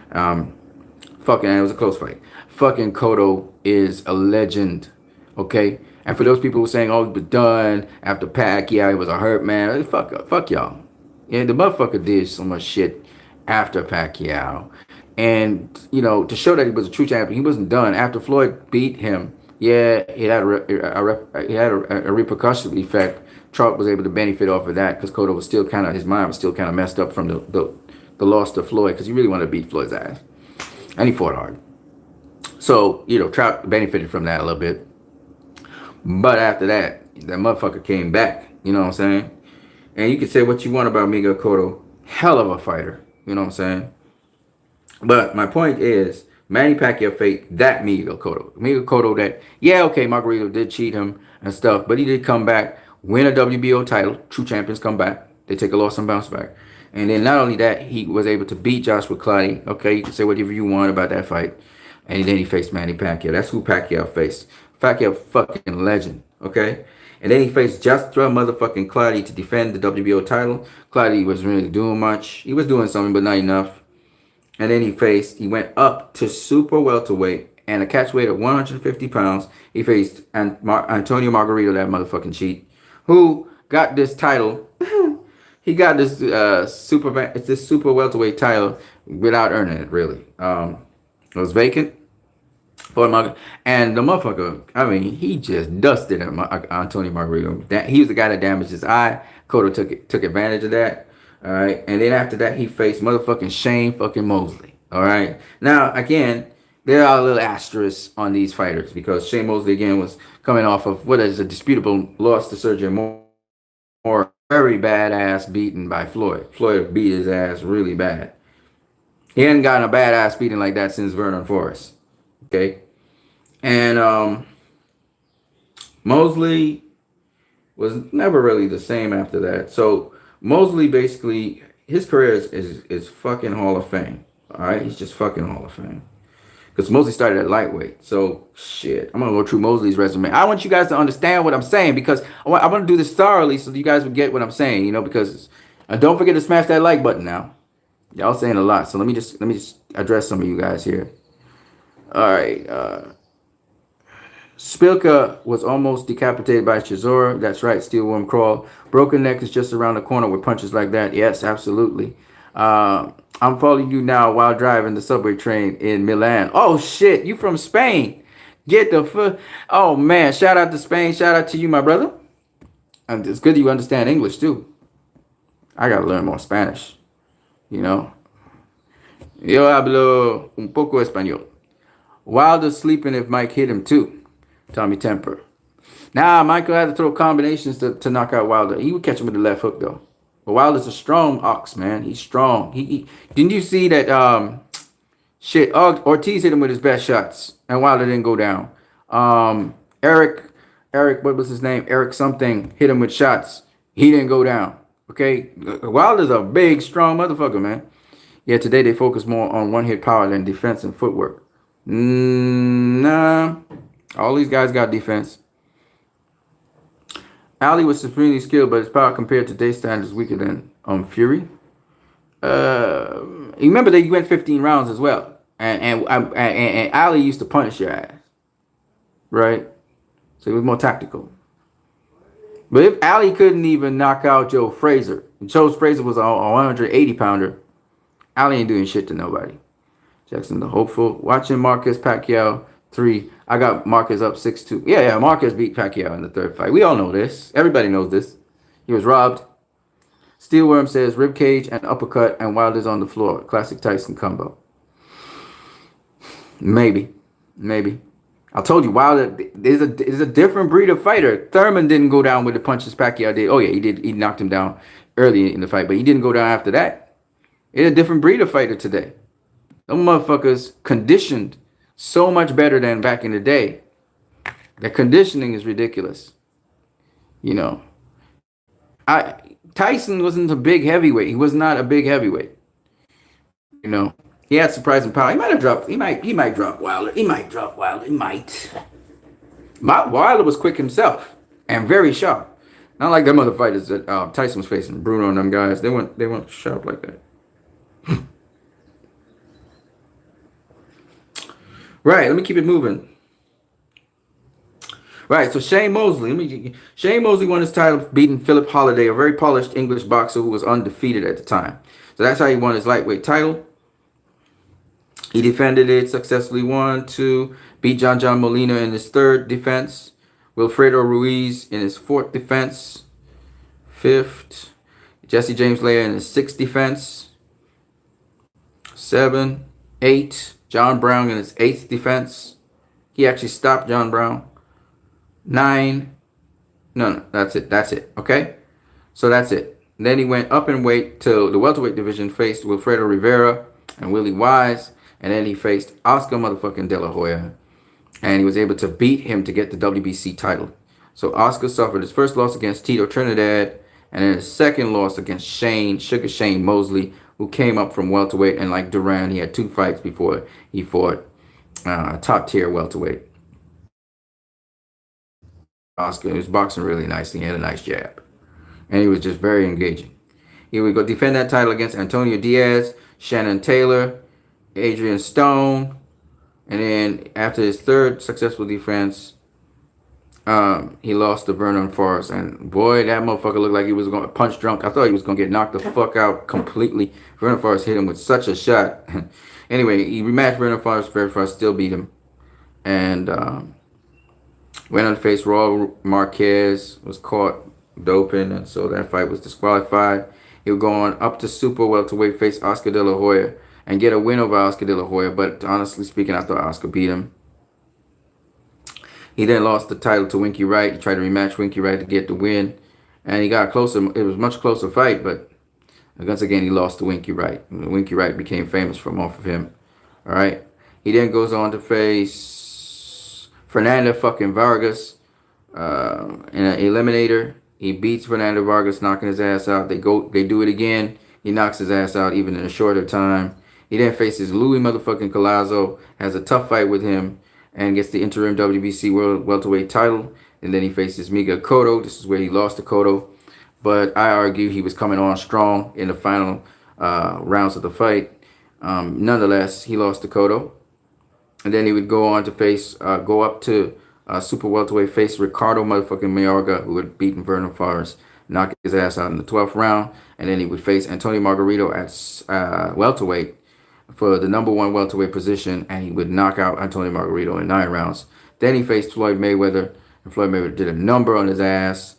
It was a close fight. Fucking Cotto is a legend, okay? And for those people who are saying, oh, he was done after Pacquiao, he was a hurt man. Fuck y'all. Yeah, the motherfucker did so much shit after Pacquiao. And, to show that he was a true champion, he wasn't done. After Floyd beat him, yeah, it had a repercussion effect. Trout was able to benefit off of that because Cotto was still his mind was still kind of messed up from the loss to Floyd because he really wanted to beat Floyd's ass. And he fought hard. So, Trout benefited from that a little bit. But after that motherfucker came back. You know what I'm saying? And you can say what you want about Miguel Cotto. Hell of a fighter. You know what I'm saying? But my point is, Manny Pacquiao faced that Miguel Cotto. Miguel Cotto that, Margarito did cheat him and stuff, but he did come back, win a WBO title. True champions come back. They take a loss and bounce back. And then not only that, he was able to beat Joshua Clottey. Okay, you can say whatever you want about that fight. And then he faced Manny Pacquiao. That's who Pacquiao faced. Pacquiao fucking legend. Okay? And then he faced Joshua motherfucking Clottey to defend the WBO title. Clottey wasn't really doing much. He was doing something, but not enough. And then he went up to super welterweight and a catch weight of 150 pounds. He faced Antonio Margarito, that motherfucking cheat, who got this title. He got this super welterweight title without earning it, really. It was vacant And the motherfucker, I mean, he just dusted him, Antonio Margarito. That he was the guy that damaged his eye. Cotto took advantage of that. All right, and then after that, he faced motherfucking Shane fucking Mosley. All right, now again, there are a little asterisks on these fighters because Shane Mosley again was coming off of what is a disputable loss to Sergio Moore, very badass beaten by Floyd. Floyd beat his ass really bad. He hadn't gotten a badass beating like that since Vernon Forrest. Okay. And Mosley was never really the same after that. So Mosley basically, his career is fucking Hall of Fame. All right. He's just fucking Hall of Fame. Because Mosley started at lightweight. So, shit. I'm going to go through Mosley's resume. I want you guys to understand what I'm saying because I want to do this thoroughly so you guys would get what I'm saying, you know, because don't forget to smash that like button now. Y'all saying a lot. So let me just address some of you guys here. All right. Spilka was almost decapitated by Chisora. That's right. Steel worm crawl. Broken neck is just around the corner with punches like that. Yes, absolutely. I'm following you now while driving the subway train in Milan. Oh shit, you from Spain? Get the fuck. Oh man, shout out to Spain. Shout out to you, my brother. And it's good you understand English too. I gotta learn more Spanish. You know. Yo hablo un poco español. Wilder sleeping if Mike hit him too. Tommy Temper. Nah, Michael had to throw combinations to knock out Wilder. He would catch him with the left hook though. But Wilder's a strong ox, man. He's strong. He didn't you see that shit? Ortiz hit him with his best shots, and Wilder didn't go down. Eric, what was his name? Eric something hit him with shots. He didn't go down. Okay, Wilder's a big, strong motherfucker, man. Yeah, today they focus more on one-hit power than defense and footwork. Nah, all these guys got defense. Ali was supremely skilled, but his power compared to day standards weaker than Fury. Remember that he went 15 rounds as well, and Ali used to punish your ass, right? So he was more tactical. But if Ali couldn't even knock out Joe Frazier, and Joe Frazier was a 180 pounder, Ali ain't doing shit to nobody. Jackson the hopeful. Watching Marquez Pacquiao 3. I got Marquez up 6-2. Yeah, Marquez beat Pacquiao in the third fight. We all know this. Everybody knows this. He was robbed. Steelworm says ribcage and uppercut and Wilder's on the floor. Classic Tyson combo. Maybe. I told you, Wilder is a different breed of fighter. Thurman didn't go down with the punches Pacquiao did. Oh yeah, he did. He knocked him down early in the fight, but he didn't go down after that. It's a different breed of fighter today. Those motherfuckers conditioned so much better than back in the day. The conditioning is ridiculous. You know. Tyson wasn't a big heavyweight. He was not a big heavyweight. You know. He had surprising power. He might have dropped. He might drop Wilder. He might. Wilder was quick himself and very sharp. Not like them other fighters that Tyson was facing, Bruno and them guys. They weren't sharp like that. Right, let me keep it moving. Right, so Shane Mosley. Shane Mosley won his title beating Philip Holliday, a very polished English boxer who was undefeated at the time. So that's how he won his lightweight title. He defended it successfully. 1, 2, beat John Molina in his third defense. Wilfredo Ruiz in his fourth defense. 5th. Jesse James Leah in his 6th defense. 7, 8. John Brown in his 8th defense. He actually stopped John Brown. 9. No, that's it. Okay? So that's it. And then he went up in weight to the welterweight division, faced Wilfredo Rivera and Willie Wise. And then he faced Oscar motherfucking De La Hoya. And he was able to beat him to get the WBC title. So Oscar suffered his first loss against Tito Trinidad. And then his second loss against Sugar Shane Mosley, who came up from welterweight. And like Duran, he had 2 fights before he fought top tier welterweight. Oscar was boxing really nicely. He had a nice jab. And he was just very engaging. He would go defend that title against Antonio Diaz, Shannon Taylor, Adrian Stone. And then after his third successful defense, he lost to Vernon Forrest. And boy, that motherfucker looked like he was going to punch drunk. I thought he was going to get knocked the fuck out completely. Vernon Forrest hit him with such a shot. Anyway, he rematched Vernon Forrest, still beat him. and went on to face Raul Marquez, was caught doping, and so that fight was disqualified. He would go on up to super welterweight, face Oscar De La Hoya, and get a win over Oscar De La Hoya. But honestly speaking, I thought Oscar beat him. He then lost the title to Winky Wright. He tried to rematch Winky Wright to get the win, and he got closer. It was a much closer fight, but once again, he lost to Winky Wright. Winky Wright became famous from off of him. All right. He then goes on to face Fernando fucking Vargas in an eliminator. He beats Fernando Vargas, knocking his ass out. They do it again. He knocks his ass out even in a shorter time. He then faces Louis motherfucking Collazo, has a tough fight with him, and gets the interim WBC World Welterweight title. And then he faces Miguel Cotto. This is where he lost to Cotto. But I argue he was coming on strong in the final rounds of the fight. Nonetheless, he lost to Cotto. And then he would go on to go up to super welterweight, face Ricardo motherfucking Mayorga, who had beaten Vernon Forrest, knock his ass out in the 12th round. And then he would face Antonio Margarito at welterweight for the #1 welterweight position, and he would knock out Antonio Margarito in 9 rounds. Then he faced Floyd Mayweather, and Floyd Mayweather did a number on his ass.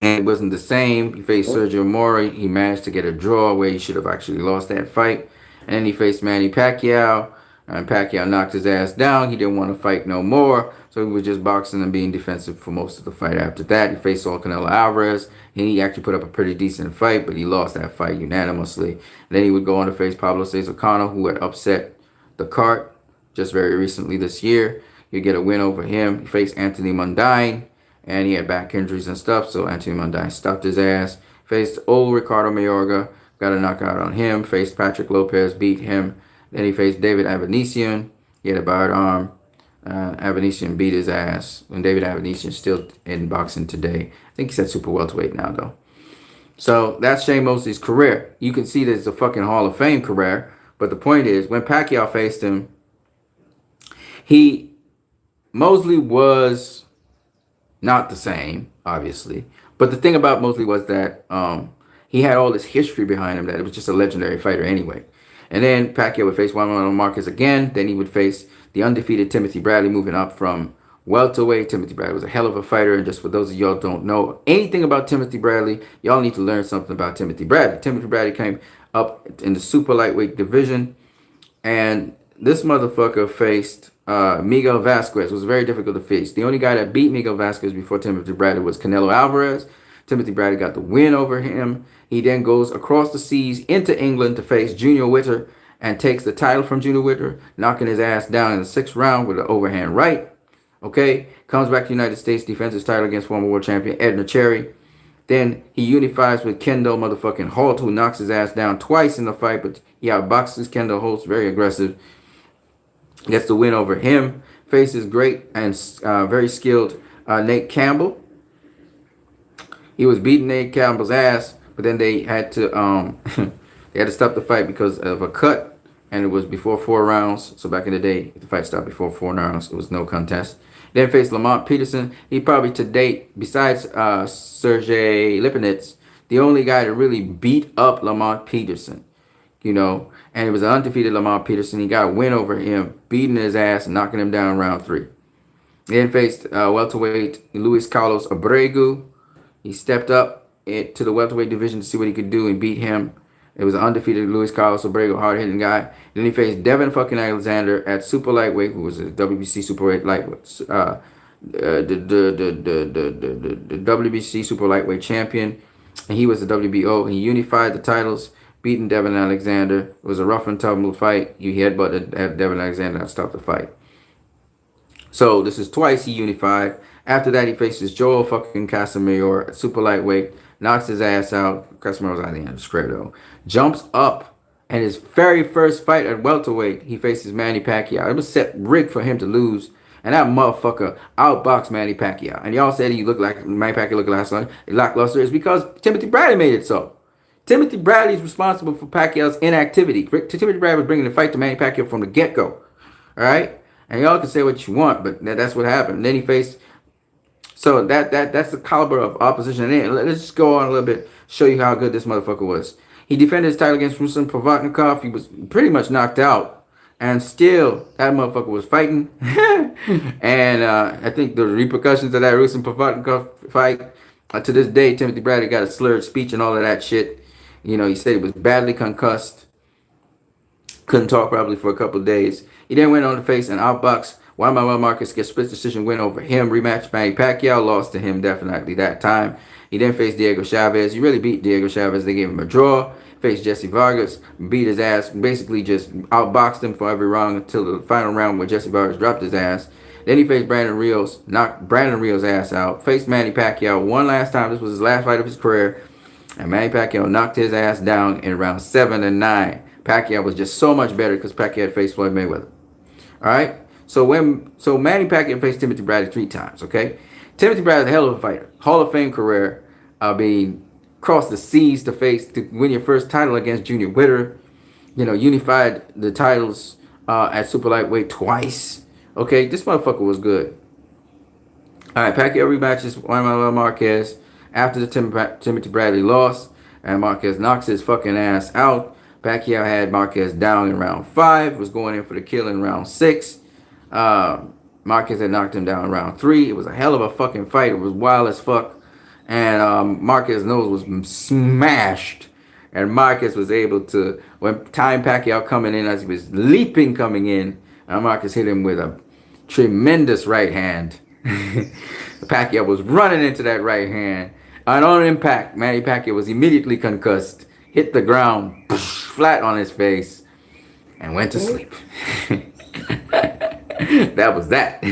And it wasn't the same. He faced Sergio Mora. He managed to get a draw where he should have actually lost that fight. And then he faced Manny Pacquiao, and Pacquiao knocked his ass down. He didn't want to fight no more, so he was just boxing and being defensive for most of the fight. After that, he faced Canelo Alvarez. He actually put up a pretty decent fight, but he lost that fight unanimously. And then he would go on to face Pablo Cesar Cano, who had upset the cart just very recently this year. He'd get a win over him. He faced Anthony Mundine, and he had back injuries and stuff, so Anthony Mundine stopped his ass. Faced old Ricardo Mayorga, got a knockout on him. Faced Patrick Lopez, beat him. Then he faced David Avanesian. He had a barred arm. Avanesian beat his ass. And David Avanesian still in boxing today. I think he's at super welterweight now, though. So that's Shane Mosley's career. You can see that it's a fucking Hall of Fame career. But the point is, when Pacquiao faced him, Mosley was not the same, obviously. But the thing about Mosley was that he had all this history behind him, that it was just a legendary fighter anyway. And then Pacquiao would face Juan Manuel Marquez again. Then he would face the undefeated Timothy Bradley, moving up from welterweight. Timothy Bradley was a hell of a fighter. And just for those of y'all don't know anything about Timothy Bradley, y'all need to learn something about Timothy Bradley. Timothy Bradley came up in the super lightweight division. And this motherfucker faced Miguel Vasquez. It was very difficult to face. The only guy that beat Miguel Vasquez before Timothy Bradley was Canelo Alvarez. Timothy Bradley got the win over him. He then goes across the seas into England to face Junior Witter and takes the title from Junior Witter, knocking his ass down in the 6th round with an overhand right. Okay, comes back to the United States, defends his title against former world champion Edna Cherry. Then he unifies with Kendall motherfucking Holt, who knocks his ass down twice in the fight, but he outboxes Kendall Holt, very aggressive. Gets the win over him. Faces great and very skilled Nate Campbell. He was beating Nate Campbell's ass, but then they had to stop the fight because of a cut, and it was before 4 rounds. So back in the day, if the fight stopped before 4 rounds, it was no contest. Then faced Lamont Peterson. He probably to date, besides Sergey Lipinets, the only guy to really beat up Lamont Peterson. You know, and it was an undefeated Lamont Peterson. He got a win over him, beating his ass and knocking him down round 3. Then faced welterweight Luis Carlos Abregu. He stepped up to the welterweight division to see what he could do and beat him. It was an undefeated Luis Carlos Abregu, hard-hitting guy. Then he faced Devin fucking Alexander at super lightweight, who was a WBC super lightweight, the WBC super lightweight champion, and he was the WBO. He unified the titles, beating Devin Alexander. It was a rough and tumble fight. He headbutted Devin Alexander and stopped the fight. So this is twice he unified. After that, he faces Joel fucking Casamayor at super lightweight, knocks his ass out. Casamayor was out of the end of the square though. Jumps up, and his very first fight at welterweight, he faces Manny Pacquiao. It was set rigged for him to lose, and that motherfucker outboxed Manny Pacquiao. And y'all said he looked like Manny Pacquiao looked lackluster. It's because Timothy Bradley made it so. Timothy Bradley is responsible for Pacquiao's inactivity. Timothy Bradley was bringing the fight to Manny Pacquiao from the get-go. All right? And y'all can say what you want, but that's what happened. And then he faced... So that's the caliber of opposition. And then let's just go on a little bit, show you how good this motherfucker was. He defended his title against Ruslan Provodnikov. He was pretty much knocked out. And still, that motherfucker was fighting. And I think the repercussions of that Rusin Provodnikov fight, to this day, Timothy Bradley got a slurred speech and all of that shit. You know, he said he was badly concussed. Couldn't talk probably for a couple of days. He then went on to face an outbox. Manuel Marquez gets split decision win over him. Rematch Manny Pacquiao lost to him definitely that time. He then faced Diego Chavez. He really beat Diego Chavez. They gave him a draw. Faced Jesse Vargas, beat his ass, basically just outboxed him for every round until the final round where Jesse Vargas dropped his ass. Then he faced Brandon Rios, knocked Brandon Rios' ass out. Faced Manny Pacquiao one last time. This was his last fight of his career. And Manny Pacquiao knocked his ass down in round 7 and 9. Pacquiao was just so much better because Pacquiao had faced Floyd Mayweather. All right? So Manny Pacquiao faced Timothy Bradley 3 times, okay? Timothy Bradley's a hell of a fighter. Hall of Fame career. Crossed the seas to win your first title against Junior Witter. You know, unified the titles at super lightweight twice. Okay, this motherfucker was good. All right, Pacquiao rematches Manuel Marquez after the Timothy Bradley loss, and Marquez knocks his fucking ass out. Pacquiao had Marquez down in round 5, was going in for the kill in round 6. Marquez had knocked him down in round 3. It was a hell of a fucking fight. It was wild as fuck. And Marquez's nose was smashed. And Marquez was able to, when time Pacquiao coming in, as he was leaping coming in, Marquez hit him with a tremendous right hand. Pacquiao was running into that right hand. And on impact, Manny Pacquiao was immediately concussed, hit the ground, flat on his face, and went to sleep. That was that.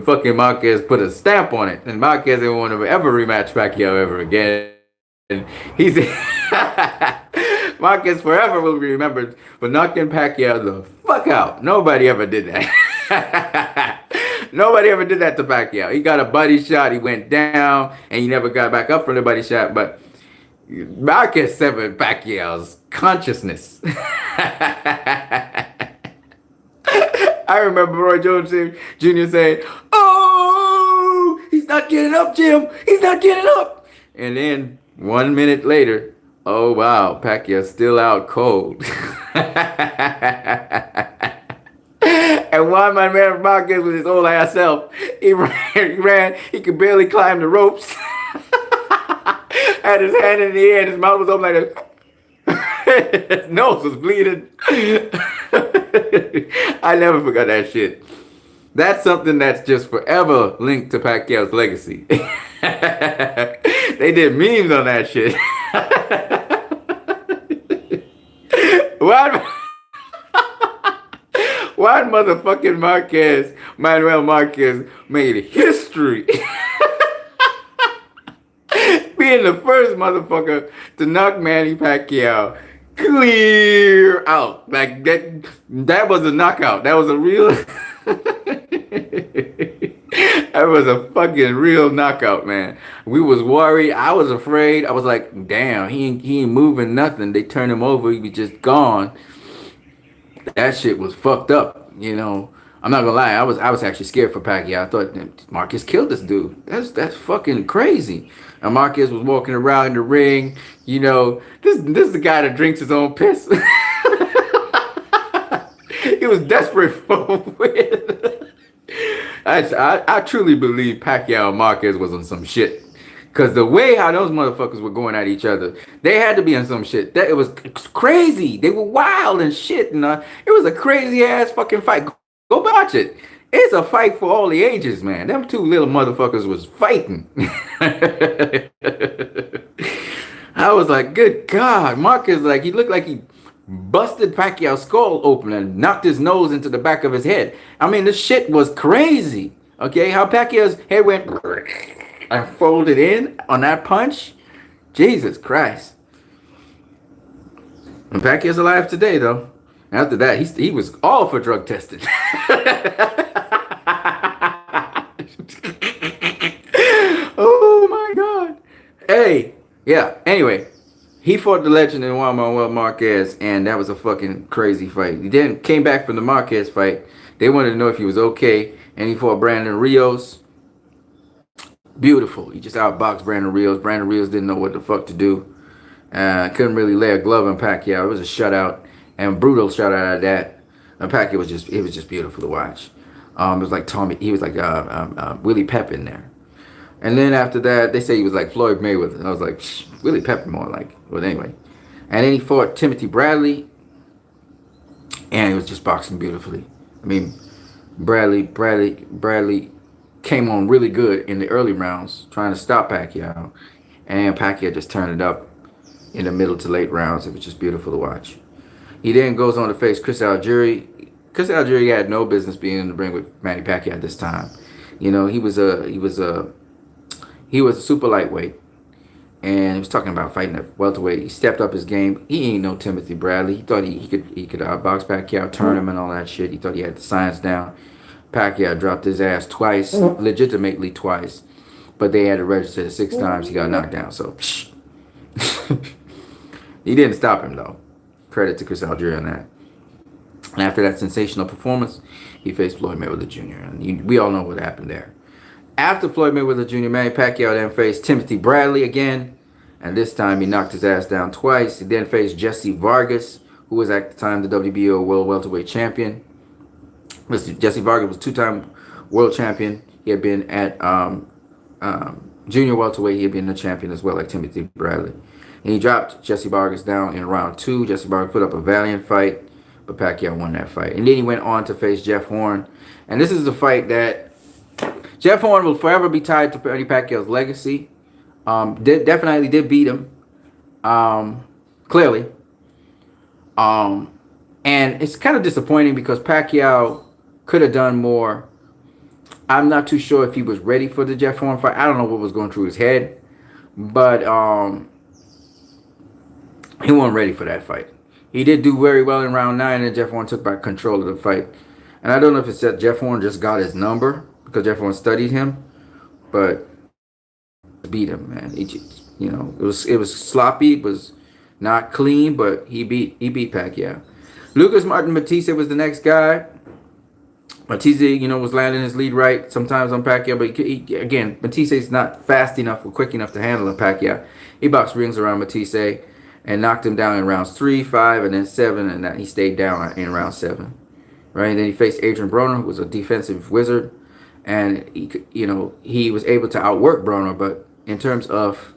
Fucking Marquez put a stamp on it, and Marquez didn't want to ever rematch Pacquiao ever again. And he's Marquez forever will be remembered for knocking Pacquiao the fuck out. Nobody ever did that. Nobody ever did that to Pacquiao. He got a body shot, he went down, and he never got back up from the body shot. But Marquez severed Pacquiao's consciousness. I remember Roy Jones Jr. saying, "Oh, he's not getting up, Jim. He's not getting up." And then 1 minute later, oh wow, Pacquiao's still out cold. And one my man Marquez with his old ass self, he ran, he could barely climb the ropes. Had his hand in the air, and his mouth was open like this. His nose was bleeding. I never forgot that shit. That's something that's just forever linked to Pacquiao's legacy. They did memes on that shit. Why motherfucking Manuel Marquez made history. Being the first motherfucker to knock Manny Pacquiao clear out. Like that was a knockout. That was a real that was a fucking real knockout, man. We was worried. I was afraid. I was like, damn, he ain't moving nothing. They turned him over, he be just gone. That shit was fucked up, you know. I'm not gonna lie, I was actually scared for Pacquiao. I thought Marquez killed this dude. That's fucking crazy. And Marquez was walking around the ring, you know. This is the guy that drinks his own piss. He was desperate for a win. I truly believe Pacquiao and Marquez was on some shit. Cause the way how those motherfuckers were going at each other, they had to be on some shit. It was crazy. They were wild and shit. And it was a crazy ass fucking fight. Go watch it. It's a fight for all the ages, man. Them two little motherfuckers was fighting. I was like, good God. Marcus, like, he looked like he busted Pacquiao's skull open and knocked his nose into the back of his head. I mean, this shit was crazy. Okay, how Pacquiao's head went and folded in on that punch. Jesus Christ. And Pacquiao's alive today, though. After that, he was all for drug testing. Oh my God. Hey, yeah. Anyway, he fought the legend in Juan Manuel Marquez, and that was a fucking crazy fight. He then came back from the Marquez fight. They wanted to know if he was okay, and he fought Brandon Rios. Beautiful. He just outboxed Brandon Rios. Brandon Rios didn't know what the fuck to do. Couldn't really lay a glove on Pacquiao. It was a shutout. And brutal shutout at that. And Pacquiao was just beautiful to watch. It was like he was like Willie Pep in there. And then after that, they say he was like Floyd Mayweather. And I was like, Willie Pep more like. But anyway. And then he fought Timothy Bradley. And he was just boxing beautifully. I mean, Bradley came on really good in the early rounds, trying to stop Pacquiao. And Pacquiao just turned it up in the middle to late rounds. It was just beautiful to watch. He then goes on to face Chris Algieri. Chris Algieri had no business being in the ring with Manny Pacquiao at this time. You know, he was a super lightweight, and he was talking about fighting at welterweight. He stepped up his game. He ain't no Timothy Bradley. He thought he could box Pacquiao, turn him, and all that shit. He thought he had the science down. Pacquiao dropped his ass twice, legitimately twice, but they had to register it 6 times. He got knocked down. So he didn't stop him though. Credit to Chris Algieri on that. And after that sensational performance, he faced Floyd Mayweather Jr. And we all know what happened there. After Floyd Mayweather Jr., Manny Pacquiao then faced Timothy Bradley again. And this time he knocked his ass down twice. He then faced Jesse Vargas, who was at the time the WBO World Welterweight Champion. Jesse Vargas was 2-time world champion. He had been at junior welterweight. He had been the champion as well, like Timothy Bradley. And he dropped Jesse Vargas down in round 2. Jesse Vargas put up a valiant fight, but Pacquiao won that fight. And then he went on to face Jeff Horn. And this is a fight that Jeff Horn will forever be tied to Manny Pacquiao's legacy. Definitely did beat him, clearly. And it's kind of disappointing because Pacquiao could have done more. I'm not too sure if he was ready for the Jeff Horn fight. I don't know what was going through his head, but he wasn't ready for that fight. He did do very well in round 9, and Jeff Horn took back control of the fight. And I don't know if it's that Jeff Horn just got his number because Jeff Horn studied him, but beat him, man. It was sloppy, it was not clean, but he beat Pacquiao. Lucas Martin Matisse was the next guy. Matisse, was landing his lead right sometimes on Pacquiao, but again, Matisse is not fast enough or quick enough to handle Pacquiao. He boxed rings around Matisse and knocked him down in rounds 3, 5, and then 7, and that he stayed down in round 7. Right, and then he faced Adrian Broner, who was a defensive wizard, and he was able to outwork Broner, but in terms of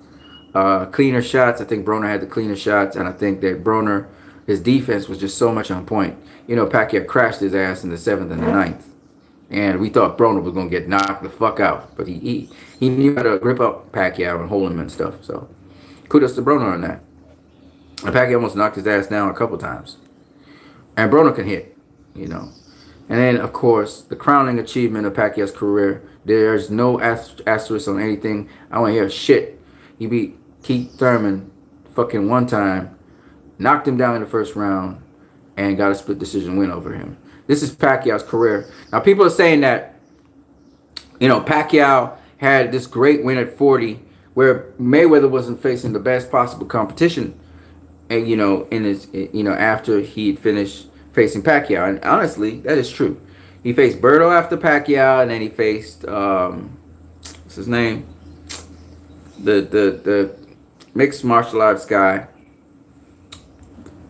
cleaner shots, I think Broner had the cleaner shots, and I think that Broner, his defense was just so much on point. Pacquiao crashed his ass in the 7th and the 9th, and we thought Broner was gonna get knocked the fuck out, but he knew how to grip up Pacquiao and hold him and stuff. So kudos to Broner on that. And Pacquiao almost knocked his ass down a couple times, and Broner can hit, And then, of course, the crowning achievement of Pacquiao's career. There's no asterisk on anything. I don't hear shit. He beat Keith Thurman fucking one time, knocked him down in the first round, and got a split decision win over him. This is Pacquiao's career. Now, people are saying that, Pacquiao had this great win at 40, where Mayweather wasn't facing the best possible competition, and in his, after he'd finished facing Pacquiao. And honestly, that is true. He faced Berto after Pacquiao, and then he faced what's his name? The mixed martial arts guy,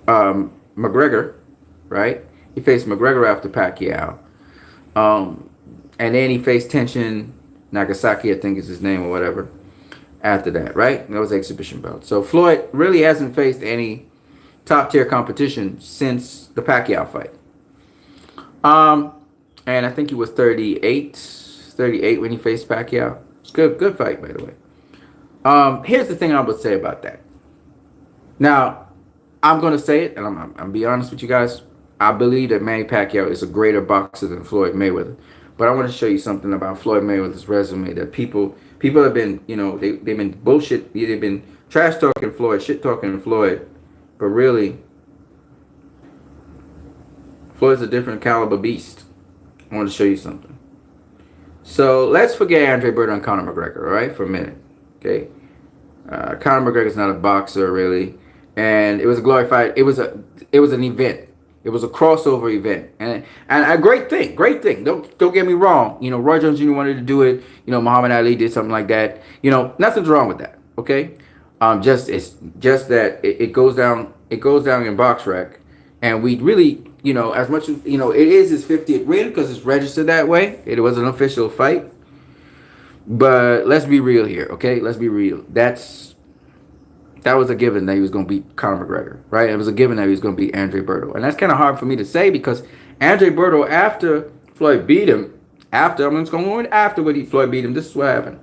McGregor, right? He faced McGregor after Pacquiao. And then he faced Tenshin Nagasaki, I think is his name or whatever, after that, right? That was exhibition bout. So Floyd really hasn't faced any top tier competition since the Pacquiao fight. And I think he was 38 when he faced Pacquiao. It's good fight, by the way. Here's the thing I would say about that. Now, I'm going to say it, and I'm going to be honest with you guys. I believe that Manny Pacquiao is a greater boxer than Floyd Mayweather. But I want to show you something about Floyd Mayweather's resume that people have been, they've been bullshit. They've been trash talking Floyd, shit talking Floyd. But really, Floyd's a different caliber beast. I want to show you something. So let's forget Andre Berto and Conor McGregor, all right, for a minute. Okay, Conor McGregor's not a boxer really, and it was a glorified. It was an event. It was a crossover event, and a great thing. Don't get me wrong. Roy Jones Jr. wanted to do it. Muhammad Ali did something like that. Nothing's wrong with that. Okay, it's just that it goes down. It goes down in box rec. And we really, as much as, it is his 50th win because it's registered that way. It was an official fight. But let's be real here, okay? Let's be real. That was a given that he was going to beat Conor McGregor, right? It was a given that he was going to beat Andre Berto. And that's kind of hard for me to say because Andre Berto, after Floyd beat him, I'm just going to go in after Floyd beat him, this is what happened.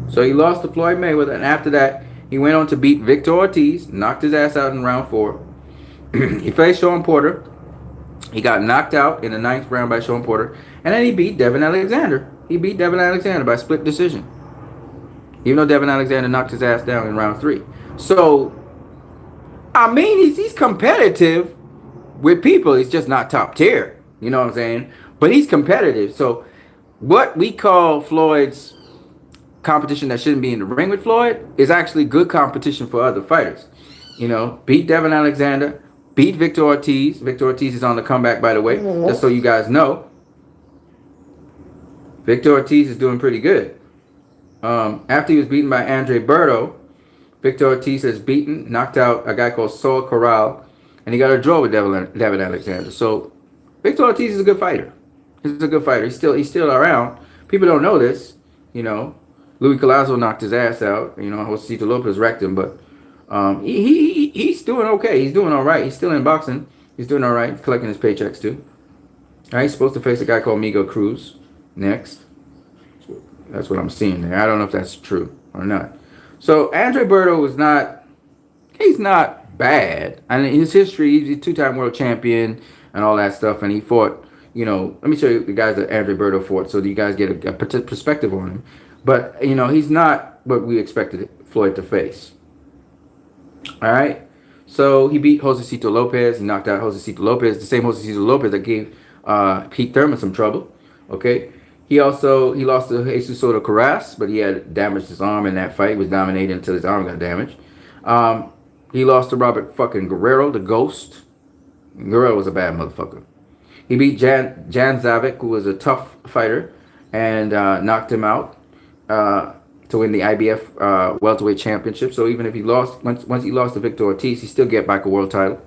So he lost to Floyd Mayweather, and after that, he went on to beat Victor Ortiz, knocked his ass out in round 4. He faced Sean Porter. He got knocked out in the 9th round by Sean Porter, and then he beat Devin Alexander. He beat Devin Alexander by split decision, even though Devin Alexander knocked his ass down in round 3. So, I mean, he's competitive with people. He's just not top tier. You know what I'm saying? But he's competitive. So, what we call Floyd's competition that shouldn't be in the ring with Floyd is actually good competition for other fighters. Beat Devin Alexander, beat Victor Ortiz. Victor Ortiz is on the comeback, by the way, just so you guys know. Victor Ortiz is doing pretty good. After he was beaten by Andre Berto, Victor Ortiz has knocked out a guy called Saul Corral, and he got a draw with Devin Alexander. So Victor Ortiz is a good fighter. He's a good fighter. He's still around. People don't know this. Louis Collazo knocked his ass out. Josecito Lopez wrecked him, but he's doing okay. He's doing all right. He's still in boxing. He's doing all right. He's collecting his paychecks too. All right, he's supposed to face a guy called Miguel Cruz next. That's what I'm seeing there. I don't know if that's true or not. So Andre Berto he's not bad. And in his history, he's a 2-time world champion and all that stuff. And he fought, let me show you the guys that Andre Berto fought so that you guys get a perspective on him. But, he's not what we expected Floyd to face. All right. So he beat Josecito Lopez. He knocked out Josecito Lopez, the same Josecito Lopez that gave Pete Thurman some trouble. Okay. He lost to Jesus Soto Carras, but he had damaged his arm in that fight. He was dominating until his arm got damaged. He lost to Robert fucking Guerrero, the Ghost. Guerrero was a bad motherfucker. He beat Jan Zavik, who was a tough fighter, and knocked him out to win the IBF welterweight championship. So even if he lost, once he lost to Victor Ortiz, he still get back a world title.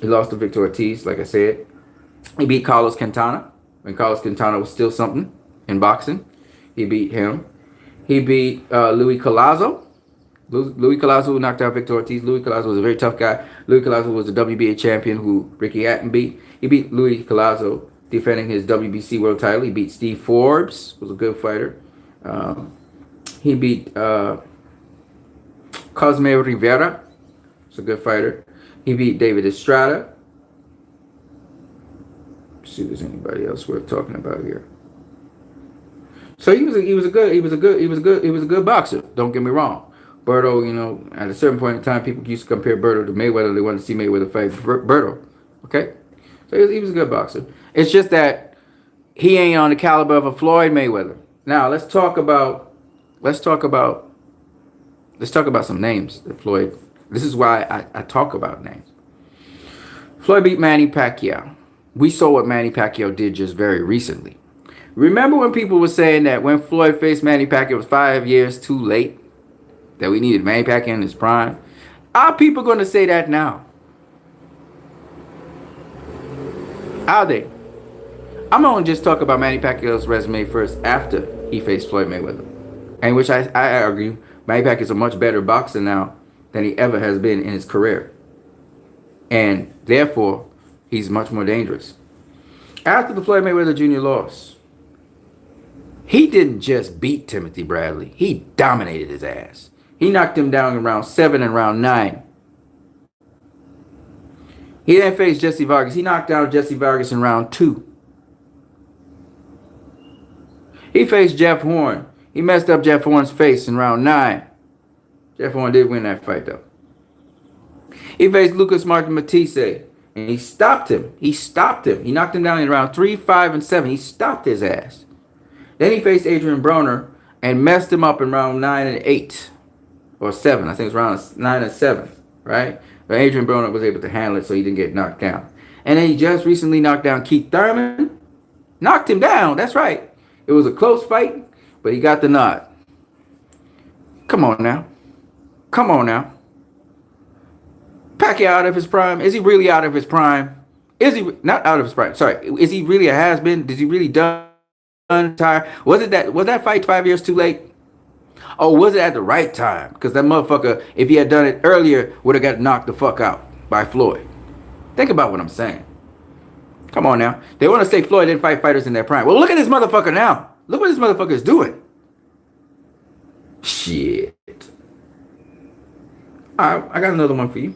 He lost to Victor Ortiz, like I said. He beat Carlos Quintana when Carlos Quintana was still something in boxing. He beat him. He beat Louis Collazo. Louis Collazo knocked out Victor Ortiz. Louis Collazo was a very tough guy. Louis Collazo was a WBA champion who Ricky Hatton beat. He beat Louis Collazo, defending his WBC world title. He beat Steve Forbes, was a good fighter. He beat Cosme Rivera, who's a good fighter. He beat David Estrada. Let's see if there's anybody else worth talking about here. So he was a good boxer. Don't get me wrong. Berto, at a certain point in time, people used to compare Berto to Mayweather. They wanted to see Mayweather fight Berto. Okay, so he was a good boxer. It's just that he ain't on the caliber of a Floyd Mayweather. Now let's talk about some names that Floyd. This is why I talk about names. Floyd beat Manny Pacquiao. We saw what Manny Pacquiao did just very recently. Remember when people were saying that when Floyd faced Manny Pacquiao, it was 5 years too late? That we needed Manny Pacquiao in his prime? Are people going to say that now? Are they? I'm going to just talk about Manny Pacquiao's resume first after he faced Floyd Mayweather. And which I argue, Manny Pacquiao is a much better boxer now than he ever has been in his career. And therefore, he's much more dangerous. After the Floyd Mayweather Jr. loss, he didn't just beat Timothy Bradley. He dominated his ass. He knocked him down in round 7 and round 9. He then faced Jesse Vargas. He knocked down Jesse Vargas in round 2. He faced Jeff Horn. He messed up Jeff Horn's face in round 9. Jeff Horn did win that fight, though. He faced Lucas Martin Matisse, and he stopped him. He knocked him down in round 3, 5, and 7. He stopped his ass. Then he faced Adrian Broner and messed him up in round 9 and 8. Or 7. I think it was round 9 and 7. Right? But Adrian Broner was able to handle it so he didn't get knocked down. And then he just recently knocked down Keith Thurman. Knocked him down. That's right. It was a close fight, but he got the nod. Come on now. Come on now. Pacquiao out of his prime? Is he really out of his prime? Is he not out of his prime? Sorry. Is he really a has been? Did he really done tired? Was that fight 5 years too late? Oh, was it at the right time? Because that motherfucker, if he had done it earlier, would have got knocked the fuck out by Floyd. Think about what I'm saying. Come on now. They want to say Floyd didn't fight fighters in their prime. Well, look at this motherfucker now. Look what this motherfucker is doing. Shit. All right, I got another one for you.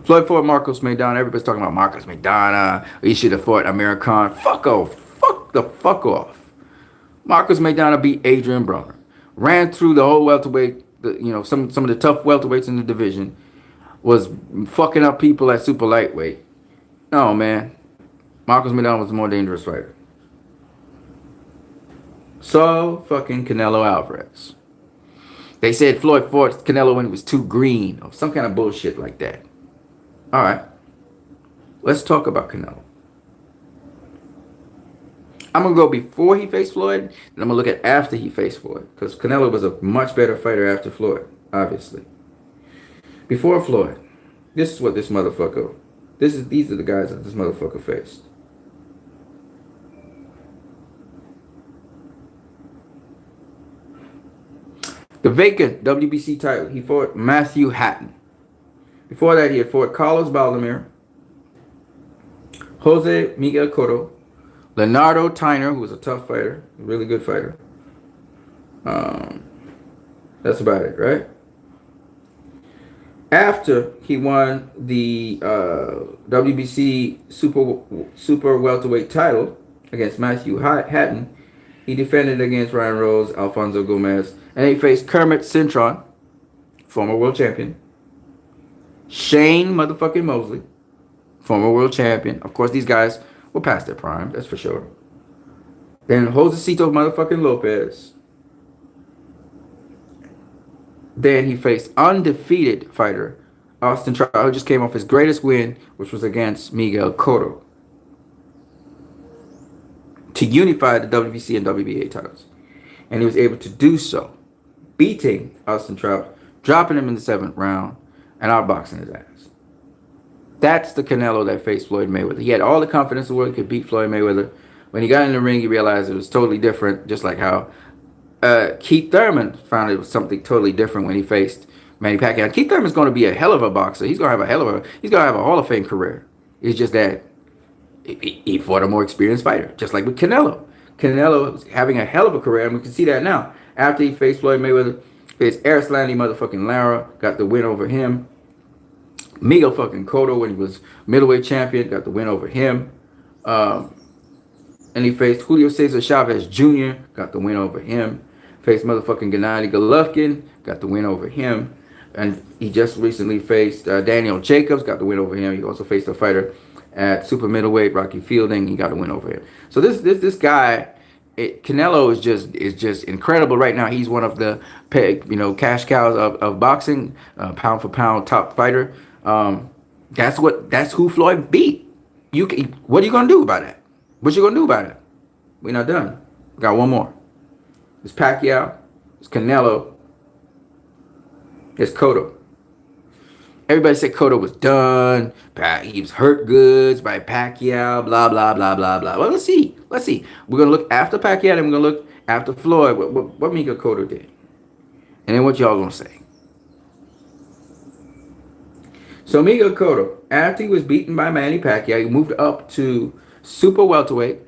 Floyd fought Marcos Maidana. Everybody's talking about Marcos Maidana. He should have fought Amir Khan. Fuck off. Fuck the fuck off. Marcos Maidana beat Adrian Broner. Ran through the whole welterweight, some of the tough welterweights in the division. Was fucking up people at super lightweight. No, man. Marcos Maidana was the more dangerous fighter. So fucking Canelo Alvarez. They said Floyd fought Canelo when he was too green or some kind of bullshit like that. All right. Let's talk about Canelo. I'm going to go before he faced Floyd, and I'm going to look at after he faced Floyd. Because Canelo was a much better fighter after Floyd, obviously. Before Floyd, this is what this motherfucker, these are the guys that this motherfucker faced. The vacant WBC title, he fought Matthew Hatton. Before that, he had fought Carlos Baldomir, Jose Miguel Cotto, Leonardo Tyner, who was a tough fighter, a really good fighter. That's about it, right? After he won the WBC super welterweight title against Matthew Hatton, he defended against Ryan Rose, Alfonso Gomez, and he faced Kermit Cintron, former world champion, Shane motherfucking Mosley, former world champion. Of course, these guys were past their prime, that's for sure. Then Josecito motherfucking Lopez. Then he faced undefeated fighter Austin Trout, who just came off his greatest win, which was against Miguel Cotto, to unify the WBC and WBA titles. And he was able to do so, beating Austin Trout, dropping him in the 7th round, and outboxing his ass. That's the Canelo that faced Floyd Mayweather. He had all the confidence in the world he could beat Floyd Mayweather. When he got in the ring, he realized it was totally different, just like how Keith Thurman found it was something totally different when he faced Manny Pacquiao. Keith Thurman's going to be a hell of a boxer. He's going to have a Hall of Fame career. It's just that he fought a more experienced fighter, just like with Canelo. Canelo was having a hell of a career, and we can see that now. After he faced Floyd Mayweather, faced Erislandy motherfucking Lara, got the win over him. Miguel fucking Cotto, when he was middleweight champion, got the win over him. And he faced Julio Cesar Chavez Jr., got the win over him. Faced motherfucking Gennady Golovkin, got the win over him. And he just recently faced Daniel Jacobs, got the win over him. He also faced a fighter at super middleweight, Rocky Fielding. He got a win over him. So this guy, Canelo is just incredible right now. He's one of the cash cows of boxing, pound for pound top fighter. That's who Floyd beat. What are you gonna do about that? What you gonna do about it? We're not done. We got one more. It's Pacquiao. It's Canelo. It's Cotto. Everybody said Cotto was done. He was hurt goods by Pacquiao. Blah blah blah blah blah. Well, let's see. We're gonna look after Pacquiao, and we're gonna look after Floyd. What Miguel Cotto did, and then what y'all gonna say? So Miguel Cotto, after he was beaten by Manny Pacquiao, he moved up to super welterweight,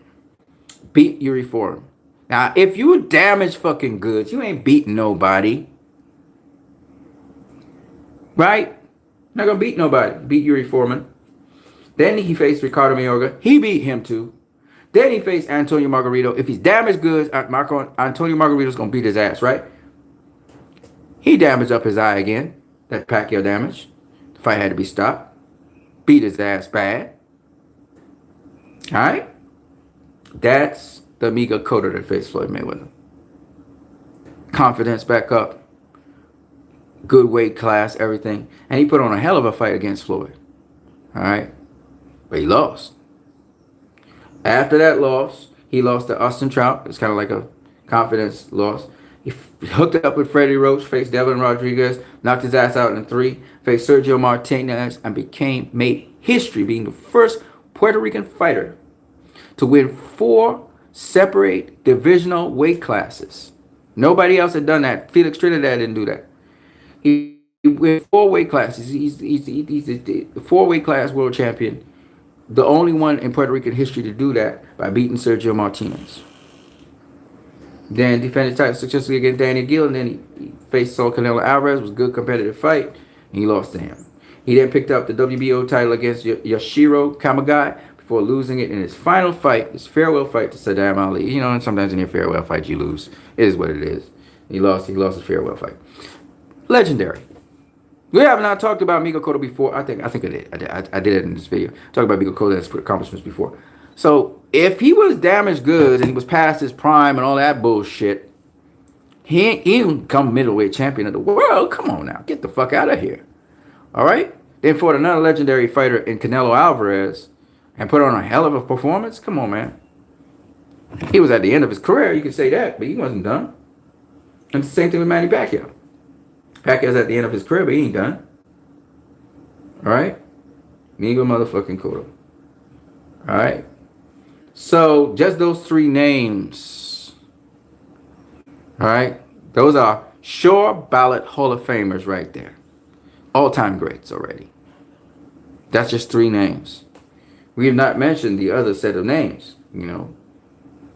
beat Yuri Foreman. Now, if you damage fucking goods, you ain't beating nobody. Right? Not gonna beat nobody. Beat Yuri Foreman. Then he faced Ricardo Mayorga. He beat him too. Then he faced Antonio Margarito. If he's damaged goods, Antonio Margarito's gonna beat his ass, right? He damaged up his eye again. That Pacquiao damage. The fight had to be stopped. Beat his ass bad. Alright? That's the Miguel Cotto that faced Floyd Mayweather. Confidence back up. Good weight class, everything. And he put on a hell of a fight against Floyd. Alright? But he lost. After that loss, He lost to Austin Trout. It's kind of like a confidence loss. He hooked up with Freddie Roach, faced Devin Rodriguez, knocked his ass out in 3, faced Sergio Martinez, and made history being the first Puerto Rican fighter to win 4 separate divisional weight classes. Nobody else had done that. Felix Trinidad didn't do that. He went 4 weight classes. He's the 4 weight class world champion. The only one in Puerto Rican history to do that by beating Sergio Martinez. Then defended title successfully against Danny Gill, and then he faced Saul Canelo Alvarez. It was a good competitive fight, and he lost to him. He then picked up the WBO title against Yoshiro Kamagai before losing it in his final fight, his farewell fight to Saddam Ali. You know, and sometimes in your farewell fight you lose. It is what it is. He lost his farewell fight. Legendary. We have not talked about Miguel Cotto before. I think I did. I did it in this video. Talked about Miguel Cotto and his accomplishments before. So if he was damaged goods and he was past his prime and all that bullshit, he didn't come middleweight champion of the world. Come on now, get the fuck out of here. All right. Then fought another legendary fighter in Canelo Alvarez and put on a hell of a performance. Come on, man. He was at the end of his career. You could say that, but he wasn't done. And it's the same thing with Manny Pacquiao. Pacquiao's at the end of his career, but he ain't done. All right? Miguel motherfucking Cotto. All right? So, just those 3 names. All right? Those are sure ballot Hall of Famers right there. All-time greats already. That's just 3 names. We have not mentioned the other set of names, you know.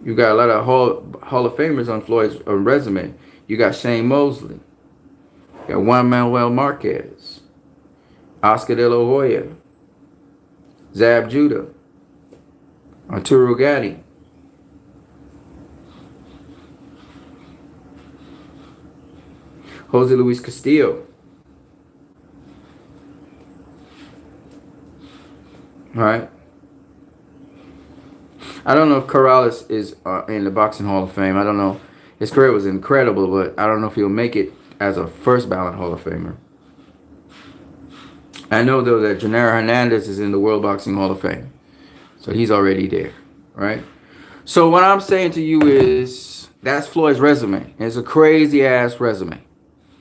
You got a lot of Hall of Famers on Floyd's resume. You got Shane Mosley. You got Juan Manuel Marquez. Oscar De La Hoya. Zab Judah. Arturo Gatti. Jose Luis Castillo. All right. I don't know if Corrales is in the Boxing Hall of Fame. I don't know. His career was incredible, but I don't know if he'll make it as a first ballot Hall of Famer. I know, though, that Gennaro Hernandez is in the World Boxing Hall of Fame. So he's already there, right? So what I'm saying to you is that's Floyd's resume. It's a crazy-ass resume.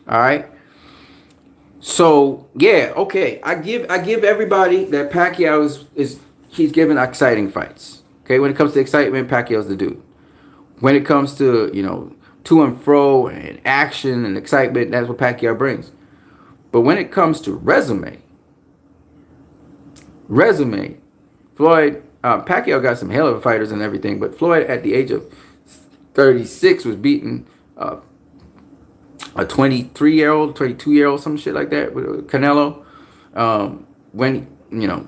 All right? So, yeah, okay. I give everybody that Pacquiao he's given exciting fights. Okay, when it comes to excitement, Pacquiao's the dude. When it comes to, you know, to and fro and action and excitement, that's what Pacquiao brings. But when it comes to resume, Floyd, Pacquiao got some hell of a fighters and everything, but Floyd at the age of 36 was beating a 23-year-old, 22-year-old, some shit like that with Canelo. When, you know,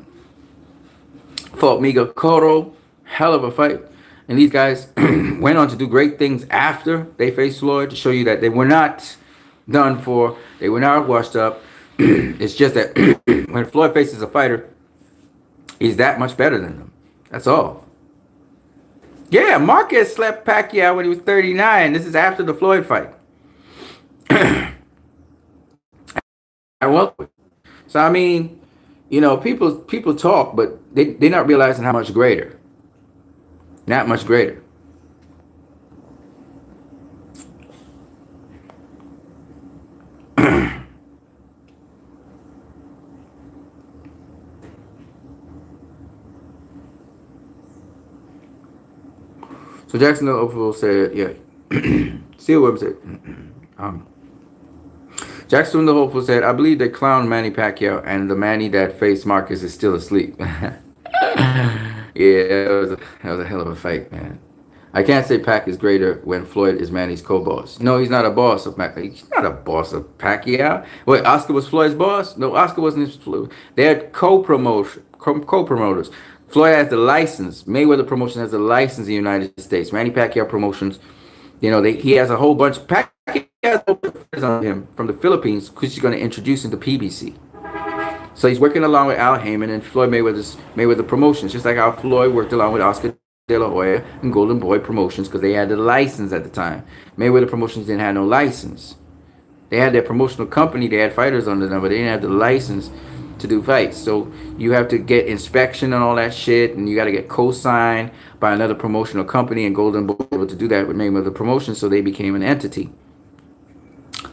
fought Miguel Cotto, hell of a fight. And these guys went on to do great things after they faced Floyd to show you that they were not done for. They were not washed up. It's just that when Floyd faces a fighter, he's that much better than them. That's all. Yeah, Marquez slapped Pacquiao when he was 39. This is after the Floyd fight. So, I mean, you know, people talk, but they're not realizing how much greater. Not much greater. So Jacksonville Opal said, yeah. Steel Webb said, Jacksonville Hopeful said, I believe they clowned Manny Pacquiao and the Manny that faced Marcus is still asleep. Yeah, that was a hell of a fight, man. I can't say Pac is greater when Floyd is Manny's co-boss. No, he's not a boss of Pacquiao. He's not a boss of Pacquiao. Wait, Oscar was Floyd's boss? No, Oscar wasn't his. They had co-promoters. Floyd has the license. Mayweather Promotion has the license in the United States. Manny Pacquiao Promotions, you know, he has a whole bunch. Pacquiao has on him from the Philippines because he's going to introduce him to PBC. So he's working along with Al Heyman and Floyd Mayweather Promotions, just like how Floyd worked along with Oscar De La Hoya and Golden Boy Promotions because they had the license at the time. Mayweather Promotions didn't have no license. They had their promotional company, they had fighters under them, but they didn't have the license to do fights. So you have to get inspection and all that shit, and you got to get co-signed by another promotional company. And Golden Boy was able to do that with Mayweather Promotions, so they became an entity.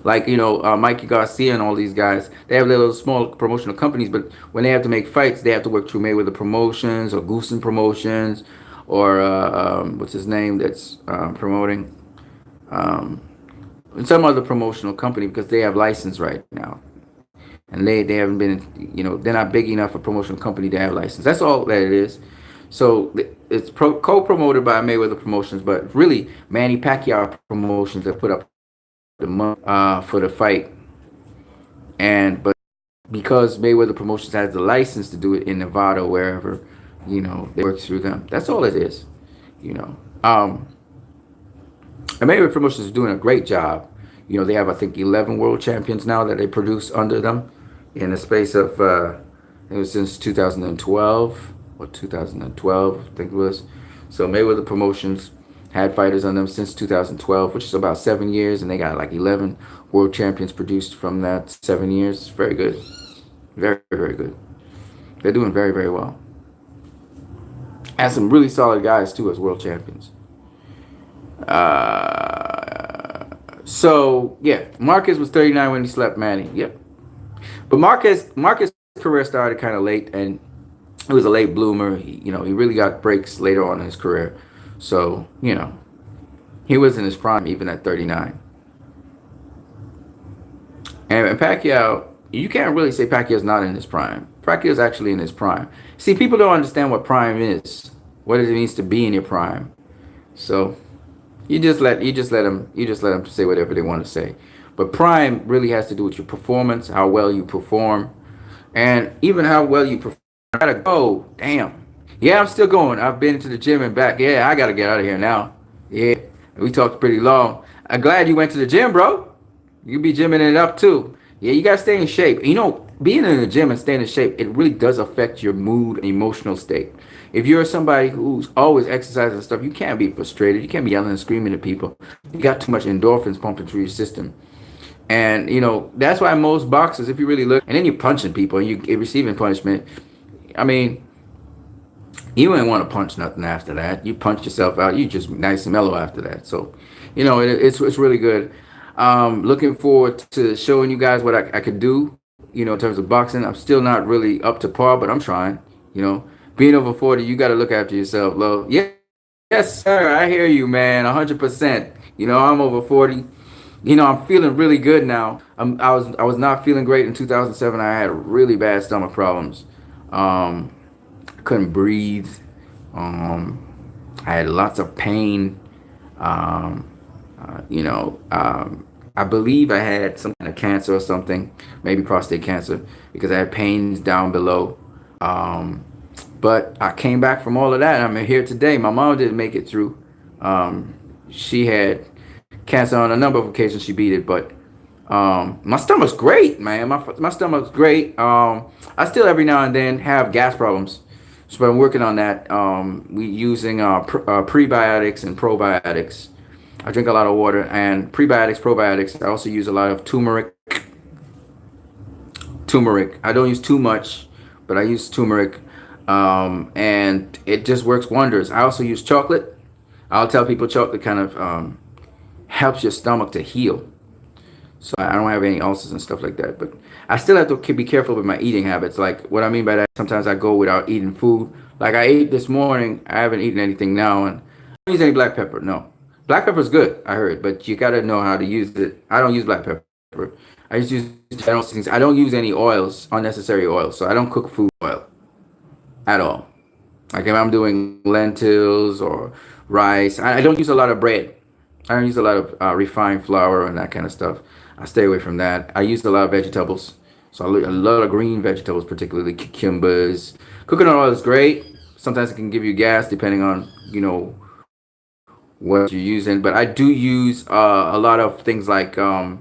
Like, Mikey Garcia and all these guys, they have little small promotional companies, but when they have to make fights, they have to work through Mayweather Promotions or Goosen Promotions or what's his name that's promoting some other promotional company, because they have license right now, and they haven't been, they're not big enough for promotional company to have license. That's all that it is. So it's co-promoted by Mayweather Promotions, but really Manny Pacquiao Promotions that put up the money for the fight. And but because Mayweather Promotions has the license to do it in Nevada or wherever, they work through them. That's all it is. You know. And Mayweather Promotions is doing a great job. They have, I think, 11 world champions now that they produce under them in the space of it was since 2012 or 2012, I think it was. So Mayweather Promotions had fighters on them since 2012, which is about 7 years, and they got like 11 world champions produced from that 7 years. Very good. Very, very good. They're doing very, very well. And some really solid guys, too, as world champions. So, yeah, Marquez was 39 when he slapped Manny. Yep. But Marquez's career started kind of late, and he was a late bloomer. He really got breaks later on in his career. So, he was in his prime even at 39. And Pacquiao, you can't really say Pacquiao's not in his prime. Pacquiao's actually in his prime. See, people don't understand what prime is, what it means to be in your prime. So you just let them say whatever they want to say. But prime really has to do with your performance, how well you perform, and even how well you perform. I gotta go. Damn. Yeah, I'm still going. I've been to the gym and back. Yeah, I gotta get out of here now. Yeah, we talked pretty long. I'm glad you went to the gym, bro. You be gymming it up too. Yeah, you gotta stay in shape. Being in the gym and staying in shape, it really does affect your mood and emotional state. If you're somebody who's always exercising and stuff, you can't be frustrated. You can't be yelling and screaming at people. You got too much endorphins pumping through your system. And, that's why most boxers, if you really look, and then you're punching people and you're receiving punishment. I mean, you ain't want to punch nothing after that. You punch yourself out. You just nice and mellow after that. So, it's really good. Looking forward to showing you guys what I could do, in terms of boxing. I'm still not really up to par, but I'm trying. Being over 40, you got to look after yourself, love. Yeah, yes, sir. I hear you, man. 100%. I'm over 40. I'm feeling really good now. I was not feeling great in 2007. I had really bad stomach problems. Couldn't breathe. I had lots of pain. I believe I had some kind of cancer or something, maybe prostate cancer, because I had pains down below. But I came back from all of that, and I'm here today. My mom didn't make it through. She had cancer on a number of occasions. She beat it, but my stomach's great, man. My stomach's great. I still every now and then have gas problems, so I'm working on that. We using prebiotics and probiotics. I drink a lot of water, and prebiotics, probiotics. I also use a lot of turmeric. I don't use too much, but I use turmeric, and it just works wonders. I also use chocolate. I'll tell people chocolate kind of helps your stomach to heal. So I don't have any ulcers and stuff like that. But I still have to be careful with my eating habits. Like, what I mean by that, sometimes I go without eating food. Like I ate this morning. I haven't eaten anything now, and I don't use any black pepper. No. Black pepper is good, I heard, but you gotta know how to use it. I don't use black pepper. I just use general things. I don't use any oils, unnecessary oils. So I don't cook food oil at all. Like if I'm doing lentils or rice, I don't use a lot of bread. I don't use a lot of refined flour and that kind of stuff. I stay away from that. I use a lot of vegetables. So a lot of green vegetables, particularly cucumbers. Coconut oil is great. Sometimes it can give you gas depending on, what you're using, but I do use a lot of things like I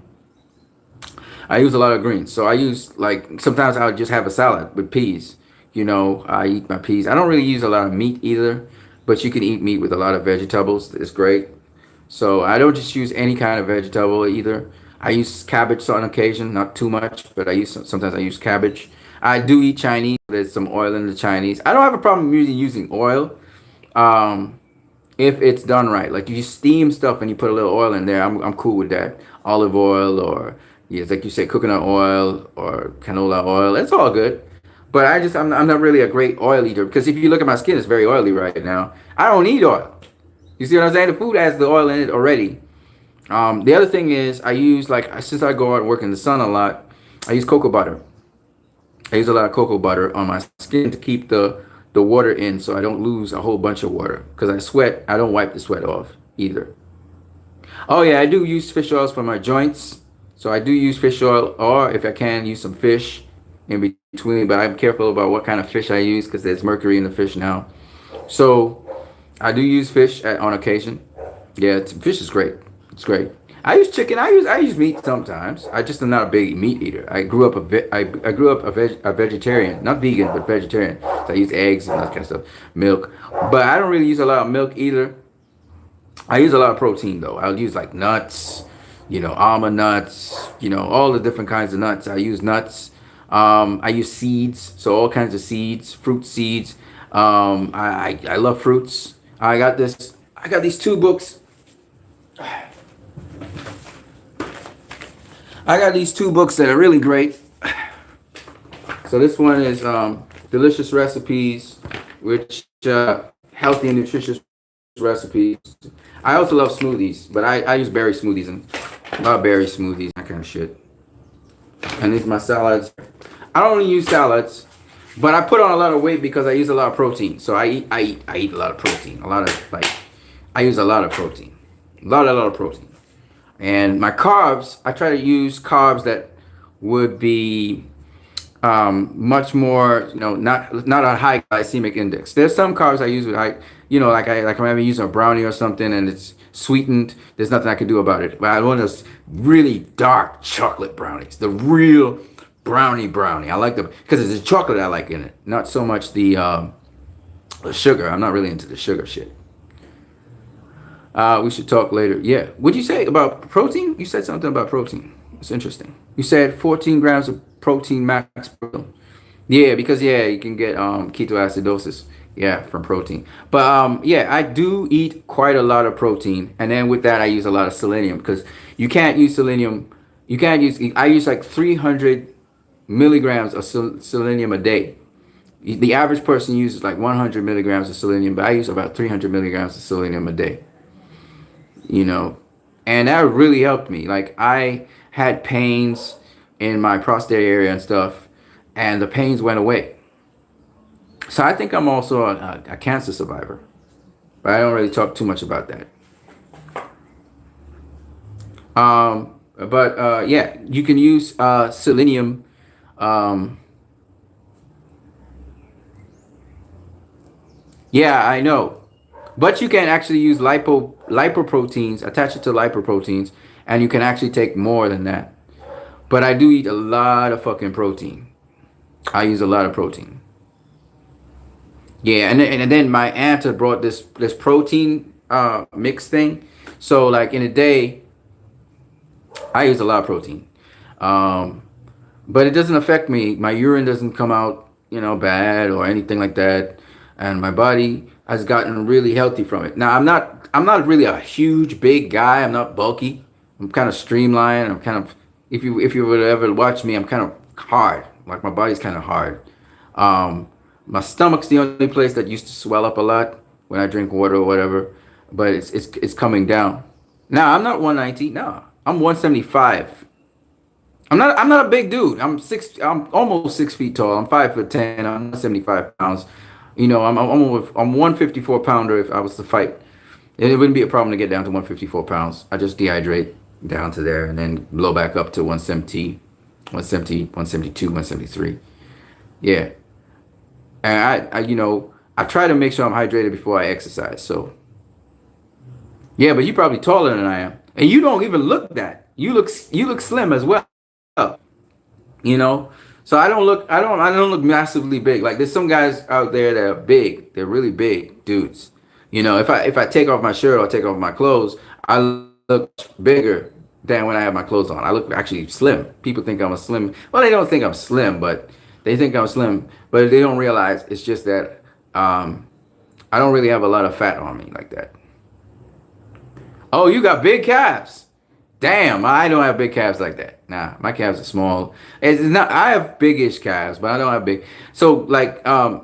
use a lot of greens. So I use, like, sometimes I'll just have a salad with peas. I eat my peas. I don't really use a lot of meat either, but you can eat meat with a lot of vegetables. It's great. So I don't just use any kind of vegetable either. I use cabbage on occasion, not too much, but sometimes I use cabbage. I do eat Chinese. There's some oil in the Chinese. I don't have a problem using oil. Um, if it's done right. Like you steam stuff and you put a little oil in there, I'm cool with that. Olive oil or yes, like you said, coconut oil or canola oil. It's all good. But I'm not really a great oil eater because if you look at my skin, it's very oily right now. I don't need oil. You see what I'm saying? The food has the oil in it already. The other thing is I use like since I go out and work in the sun a lot, I use cocoa butter. I use a lot of cocoa butter on my skin to keep the water in so I don't lose a whole bunch of water. Because I sweat, I don't wipe the sweat off either. Oh yeah, I do use fish oils for my joints. So I do use fish oil or if I can use some fish in between, but I'm careful about what kind of fish I use because there's mercury in the fish now. So I do use fish on occasion. Yeah, fish is great. It's great. I use chicken. I use meat sometimes. I just am not a big meat eater. I grew up I grew up a vegetarian, not vegan, but vegetarian. So I use eggs and that kind of stuff, milk. But I don't really use a lot of milk either. I use a lot of protein though. I'll use like nuts, almond nuts, all the different kinds of nuts. I use nuts. I use seeds, so all kinds of seeds, fruit seeds. I love fruits. I got these two books. I got these two books that are really great. So this one is Delicious Recipes, which healthy and nutritious recipes. I also love smoothies, but I use berry smoothies and a lot of berry smoothies, that kind of shit. And these are my salads. I don't really use salads, but I put on a lot of weight because I use a lot of protein. So I eat a lot of protein. I use a lot of protein. A lot of protein. And my carbs, I try to use carbs that would be much more, not a high glycemic index. There's some carbs I use with high, like I'm using a brownie or something and it's sweetened. There's nothing I can do about it. But I want those really dark chocolate brownies, the real brownie. I like them because it's the chocolate I like in it, not so much the sugar. I'm not really into the sugar shit. We should talk later. Yeah. What'd you say about protein? You said something about protein. It's interesting. You said 14 grams of protein max per meal. Yeah, because you can get ketoacidosis. Yeah, from protein. But I do eat quite a lot of protein, and then with that I use a lot of selenium because you can't use selenium. You can't use. I use like 300 milligrams of selenium a day. The average person uses like 100 milligrams of selenium, but I use about 300 milligrams of selenium a day. And that really helped me. Like I had pains in my prostate area and stuff, and the pains went away. So I think I'm also a cancer survivor, but I don't really talk too much about that. You can use selenium. Yeah, I know. But you can actually use lipoproteins, attach it to lipoproteins, and you can actually take more than that. But I do eat a lot of fucking protein. I use a lot of protein. Yeah, and then my aunt had brought this protein mix thing. So like in a day, I use a lot of protein. But it doesn't affect me. My urine doesn't come out, bad or anything like that. And my body has gotten really healthy from it. Now I'm not really a huge big guy. I'm not bulky. I'm kind of streamlined. I'm kind of if you would ever watch me, I'm kind of hard. Like my body's kind of hard. My stomach's the only place that used to swell up a lot when I drink water or whatever, but it's coming down. Now I'm not 190. No, I'm 175. I'm not a big dude. I'm almost 6 feet tall. I'm 5'10". I'm 75 pounds. I'm 154 pounder if I was to fight. It wouldn't be a problem to get down to 154 pounds. I just dehydrate down to there and then blow back up to 170, 172, 173. Yeah. And I try to make sure I'm hydrated before I exercise. So, yeah, but you're probably taller than I am. And you don't even look that. You look slim as well. So I don't look massively big. Like there's some guys out there that are big. They're really big dudes. If I take off my shirt or take off my clothes, I look bigger. than when I have my clothes on. I look actually slim. People think I'm a slim. Well, they don't think I'm slim, but they think I'm slim. But they don't realize it's just that I don't really have a lot of fat on me like that. Oh, you got big calves. Damn, I don't have big calves like that. Nah, my calves are small. It's not. I have biggish calves, but I don't have big. So like, I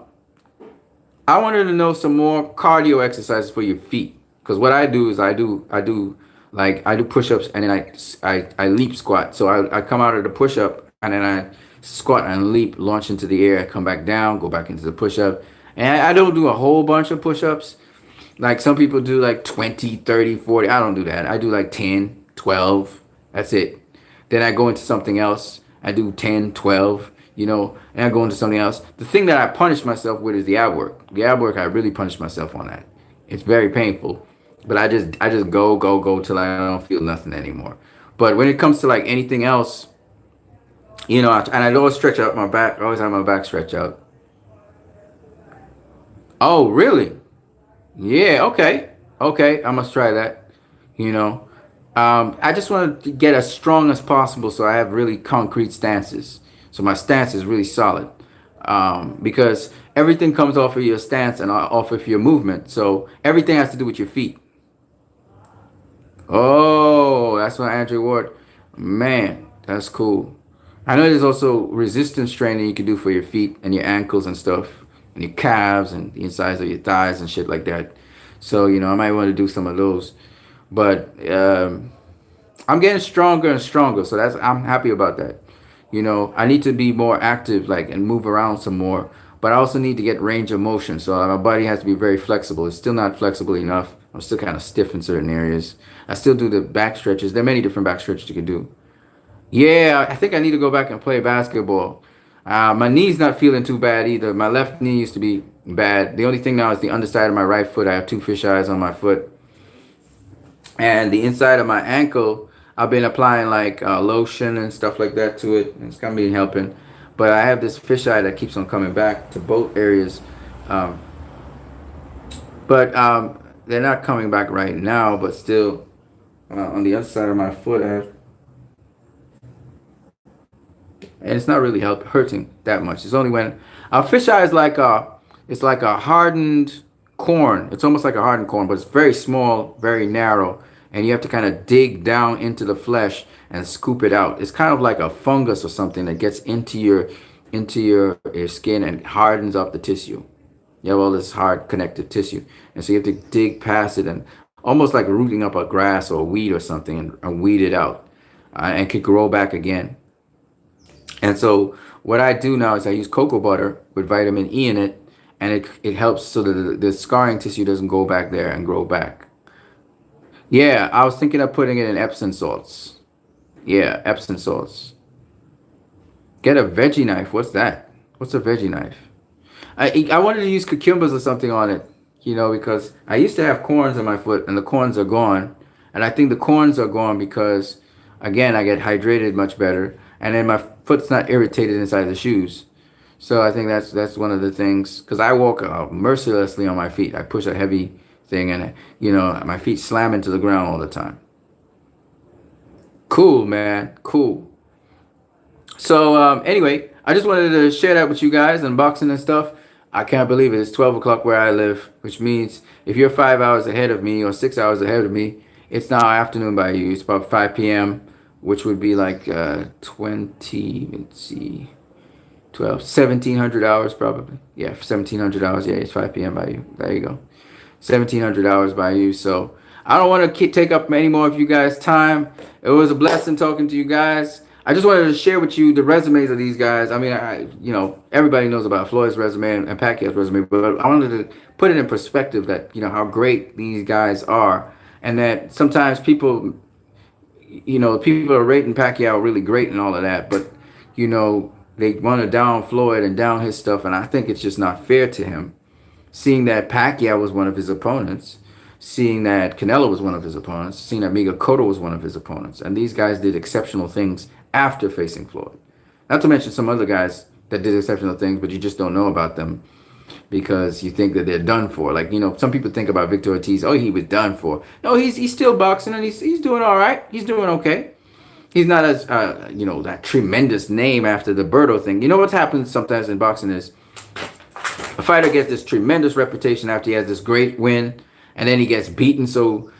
wanted to know some more cardio exercises for your feet. Because what I do is I do push-ups and then I leap squat. So I come out of the push-up and then I squat and leap, launch into the air, come back down, go back into the push-up. And I don't do a whole bunch of push-ups. Like some people do like 20, 30, 40. I don't do that. I do like 10, 12. That's it. Then I go into something else. I do 10, 12, and I go into something else. The thing that I punish myself with is the ab work. The ab work, I really punish myself on that. It's very painful. But I just go till I don't feel nothing anymore. But when it comes to like anything else, and I always stretch out my back. I always have my back stretch out. Oh, really? Yeah, okay. Okay, I must try that. You know. I just want to get as strong as possible so I have really concrete stances. So my stance is really solid. Because everything comes off of your stance and off of your movement. So everything has to do with your feet. Oh, that's what Andrew Ward. Man, that's cool. I know there's also resistance training you can do for your feet and your ankles and stuff, and your calves and the insides of your thighs and shit like that. So, I might want to do some of those. But I'm getting stronger and stronger, so I'm happy about that. I need to be more active, like, and move around some more. But I also need to get range of motion, so my body has to be very flexible. It's still not flexible enough. I'm still kind of stiff in certain areas. I still do the back stretches. There are many different back stretches you can do. Yeah, I think I need to go back and play basketball. My knee's not feeling too bad either. My left knee used to be bad. The only thing now is the underside of my right foot. I have two fish eyes on my foot. And the inside of my ankle, I've been applying like lotion and stuff like that to it. It's kind of been helping. But I have this fish eye that keeps on coming back to both areas. But they're not coming back right now, but still on the other side of my foot, and it's not really hurting that much. It's only when a fisheye is it's like a hardened corn. It's almost like a hardened corn, but it's very small, very narrow, and you have to kind of dig down into the flesh and scoop it out. It's kind of like a fungus or something that gets into your skin and hardens up the tissue. You have all this hard connective tissue, and so you have to dig past it and almost like rooting up a grass or a weed or something and weed it out, and could grow back again. And so what I do now is I use cocoa butter with vitamin E in it, and it helps so that the scarring tissue doesn't go back there and grow back. Yeah, I was thinking of putting it in Epsom salts. Yeah, Epsom salts. Get a veggie knife. What's that? What's a veggie knife? I wanted to use cucumbers or something on it, because I used to have corns on my foot, and the corns are gone. And I think the corns are gone because, again, I get hydrated much better, and then my foot's not irritated inside the shoes. So I think that's one of the things, because I walk mercilessly on my feet. I push a heavy thing, and my feet slam into the ground all the time. Cool, man. Cool. So anyway, I just wanted to share that with you guys, unboxing and stuff. I can't believe it. It's 12 o'clock where I live, which means if you're 5 hours ahead of me or 6 hours ahead of me, it's now afternoon by you. It's about 5 p.m., which would be like 1,700 hours probably. Yeah, 1,700 hours. Yeah, it's 5 p.m. by you. There you go. 1,700 hours by you. So I don't want to take up any more of you guys' time. It was a blessing talking to you guys. I just wanted to share with you the resumes of these guys. I mean, everybody knows about Floyd's resume and Pacquiao's resume, but I wanted to put it in perspective that, how great these guys are, and that sometimes people are rating Pacquiao really great and all of that, but, they want to down Floyd and down his stuff, and I think it's just not fair to him, seeing that Pacquiao was one of his opponents, seeing that Canelo was one of his opponents, seeing that Miguel Cotto was one of his opponents, and these guys did exceptional things after facing Floyd. Not to mention some other guys that did exceptional things, but you just don't know about them. because you think that they're done for. Like, some people think about Victor Ortiz, oh, he was done for. No, he's still boxing, and he's doing all right. He's doing okay. He's not as that tremendous name after the Berto thing. You know what's happened sometimes in boxing is a fighter gets this tremendous reputation after he has this great win, and then he gets beaten so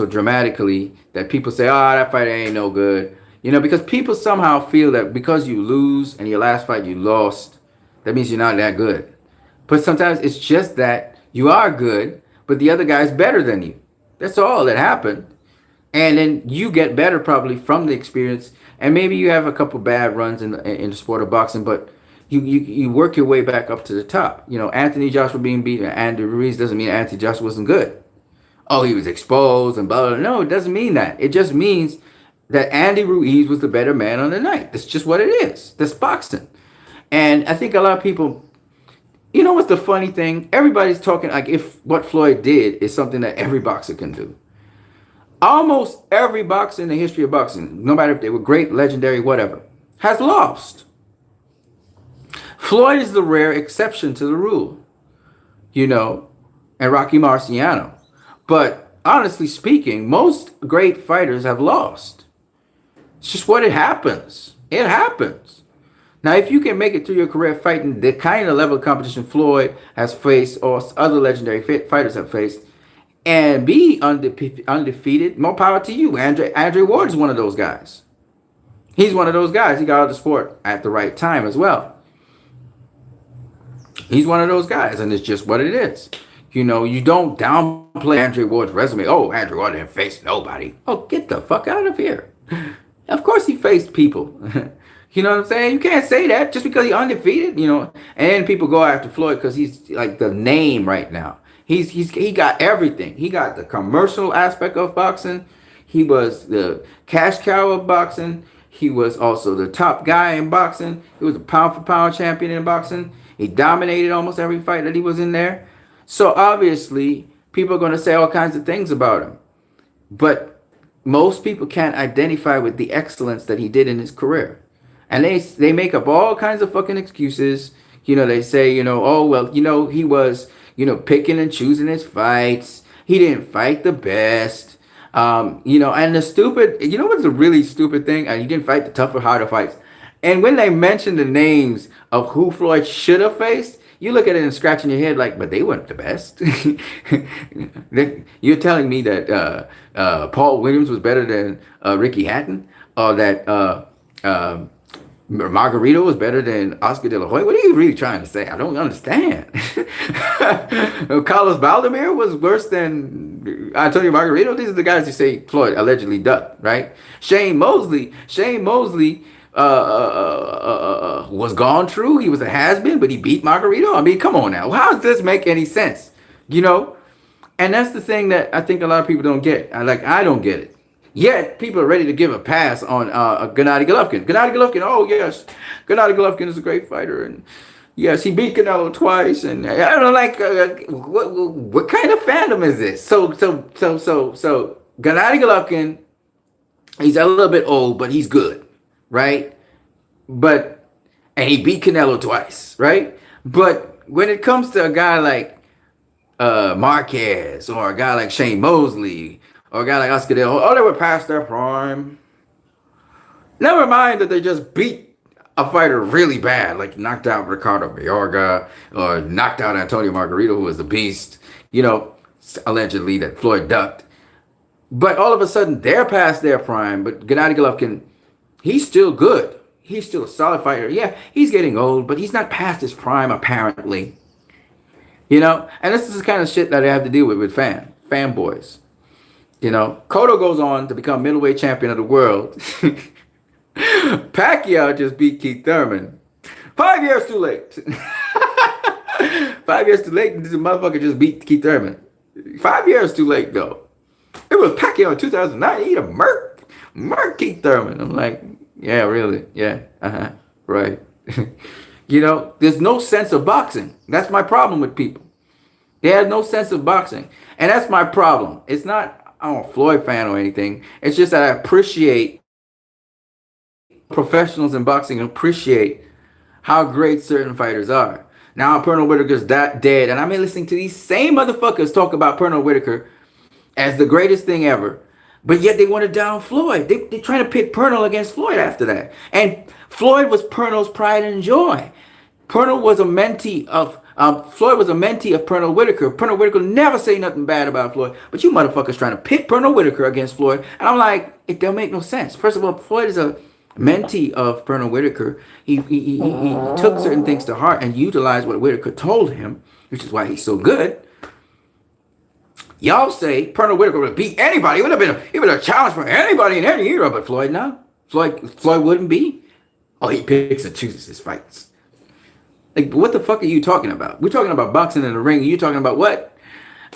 dramatically that people say, "Oh, that fighter ain't no good." Because people somehow feel that because you lose and your last fight you lost, that means you're not that good. But sometimes it's just that you are good, but the other guy's better than you. That's all that happened. And then you get better probably from the experience, and maybe you have a couple bad runs in the sport of boxing, but you work your way back up to the top. Anthony Joshua being beaten Andy Ruiz doesn't mean Anthony Joshua wasn't good. Oh, he was exposed and blah, blah, blah. No, it doesn't mean that. It just means that Andy Ruiz was the better man on the night. That's just what it is. That's boxing. And I think a lot of people, what's the funny thing? Everybody's talking like if what Floyd did is something that every boxer can do. Almost every boxer in the history of boxing, no matter if they were great, legendary, whatever, has lost. Floyd is the rare exception to the rule, and Rocky Marciano. But honestly speaking, most great fighters have lost. It's just what it happens. It happens. Now, if you can make it through your career fighting the kind of level of competition Floyd has faced or other legendary fighters have faced, and be undefeated, more power to you. Andre Ward is one of those guys. He's one of those guys. He got out of the sport at the right time as well. He's one of those guys, and it's just what it is. You don't downplay Andre Ward's resume. Oh, Andre Ward didn't face nobody. Oh, get the fuck out of here. Of course he faced people. You know what I'm saying? You can't say that just because he's undefeated, And then people go after Floyd because he's like the name right now. He got everything. He got the commercial aspect of boxing. He was the cash cow of boxing. He was also the top guy in boxing. He was a pound for pound champion in boxing. He dominated almost every fight that he was in there. So obviously, people are going to say all kinds of things about him. But most people can't identify with the excellence that he did in his career. And they make up all kinds of fucking excuses. They say, oh, well, he was, picking and choosing his fights. He didn't fight the best. And the stupid, what's the really stupid thing? He didn't fight the tougher, harder fights. And when they mention the names of who Floyd should have faced, you look at it and scratching your head like, but they weren't the best. You're telling me that Paul Williams was better than Ricky Hatton? Or that Margarito was better than Oscar De La Hoya? What are you really trying to say? I don't understand. Carlos Baldomir was worse than Antonio Margarito. These are the guys you say Floyd allegedly ducked, right? Shane Mosley was gone true. He was a has-been, but he beat Margarito. I mean, come on now. How does this make any sense? And that's the thing that I think a lot of people don't get. I don't get it. Yet, people are ready to give a pass on Gennady Golovkin. Gennady Golovkin, oh yes, Gennady Golovkin is a great fighter. And yes, he beat Canelo twice. And I don't know, what kind of fandom is this? So Gennady Golovkin, he's a little bit old, but he's good, right? And he beat Canelo twice, right? But when it comes to a guy like Marquez or a guy like Shane Mosley or a guy like Oscar De La Hoya, they were past their prime. Never mind that they just beat a fighter really bad, like knocked out Ricardo Mayorga or knocked out Antonio Margarito, who was the beast, allegedly that Floyd ducked. But all of a sudden, they're past their prime. But Gennady Golovkin, he's still good. He's still a solid fighter. Yeah, he's getting old, but he's not past his prime, apparently. And this is the kind of shit that I have to deal with fanboys. Cotto goes on to become middleweight champion of the world. Pacquiao just beat Keith Thurman. 5 years too late. 5 years too late, and this motherfucker just beat Keith Thurman. 5 years too late, though. It was Pacquiao in 2009. He'd have murked Keith Thurman. I'm like, yeah, really? Yeah, right. There's no sense of boxing. That's my problem with people. They have no sense of boxing. And that's my problem. It's not, I'm a Floyd fan or anything. It's just that I appreciate professionals in boxing, appreciate how great certain fighters are. Now Pernell Whitaker's that dead, and I've been listening to these same motherfuckers talk about Pernell Whitaker as the greatest thing ever. But yet they want to down Floyd. They're trying to pit Pernell against Floyd after that. And Floyd was Pernell's pride and joy. Pernell was a mentee of Floyd was a mentee of Pernell Whitaker. Pernell Whitaker never say nothing bad about Floyd, but you motherfuckers trying to pit Pernell Whitaker against Floyd, and I'm like, it don't make no sense. First of all, Floyd is a mentee of Pernell Whitaker. He took certain things to heart and utilized what Whitaker told him, which is why he's so good. Y'all say Pernell Whitaker would beat anybody. It would have been a challenge for anybody in any era, but Floyd no. Floyd wouldn't be. Oh, he picks and chooses his fights. Like, what the fuck are you talking about? We're talking about boxing in the ring. You're talking about what?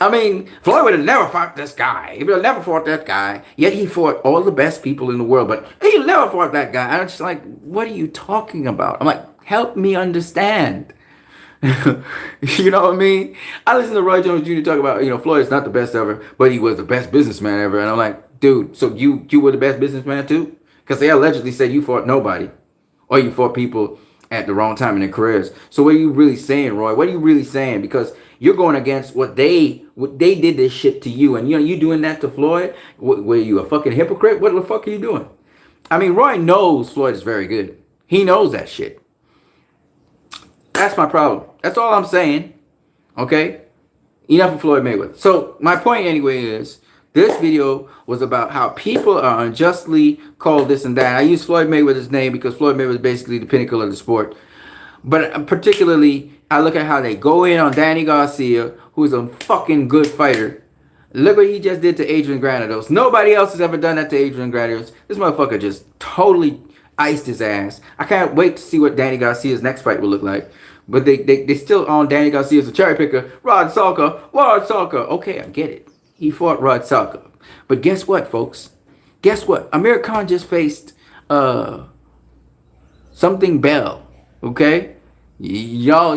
I mean, Floyd would have never fought this guy. He would have never fought that guy. Yet he fought all the best people in the world. But he never fought that guy. I'm just like, what are you talking about? I'm like, help me understand. You know what I mean? I listen to Roy Jones Jr. talk about, Floyd is not the best ever, but he was the best businessman ever. And I'm like, dude, so you were the best businessman too? Because they allegedly said you fought nobody. Or you fought people at the wrong time in their careers. So what are you really saying, Roy? What are you really saying? Because you're going against what they did this shit to you, and you doing that to Floyd. Were you a fucking hypocrite? What the fuck are you doing? I mean, Roy knows Floyd is very good. He knows that shit. That's my problem. That's all I'm saying. Okay? Enough of Floyd Mayweather. So my point anyway is, this video was about how people are unjustly called this and that. I use Floyd Mayweather's name because Floyd Mayweather is basically the pinnacle of the sport. But particularly, I look at how they go in on Danny Garcia, who's a fucking good fighter. Look what he just did to Adrian Granados. Nobody else has ever done that to Adrian Granados. This motherfucker just totally iced his ass. I can't wait to see what Danny Garcia's next fight will look like. But they still on Danny Garcia as a cherry picker. Rod Salka. Okay, I get it. He fought Rod Salka. But guess what, folks? Guess what? Amir Khan just faced something Bell. Okay? Y'all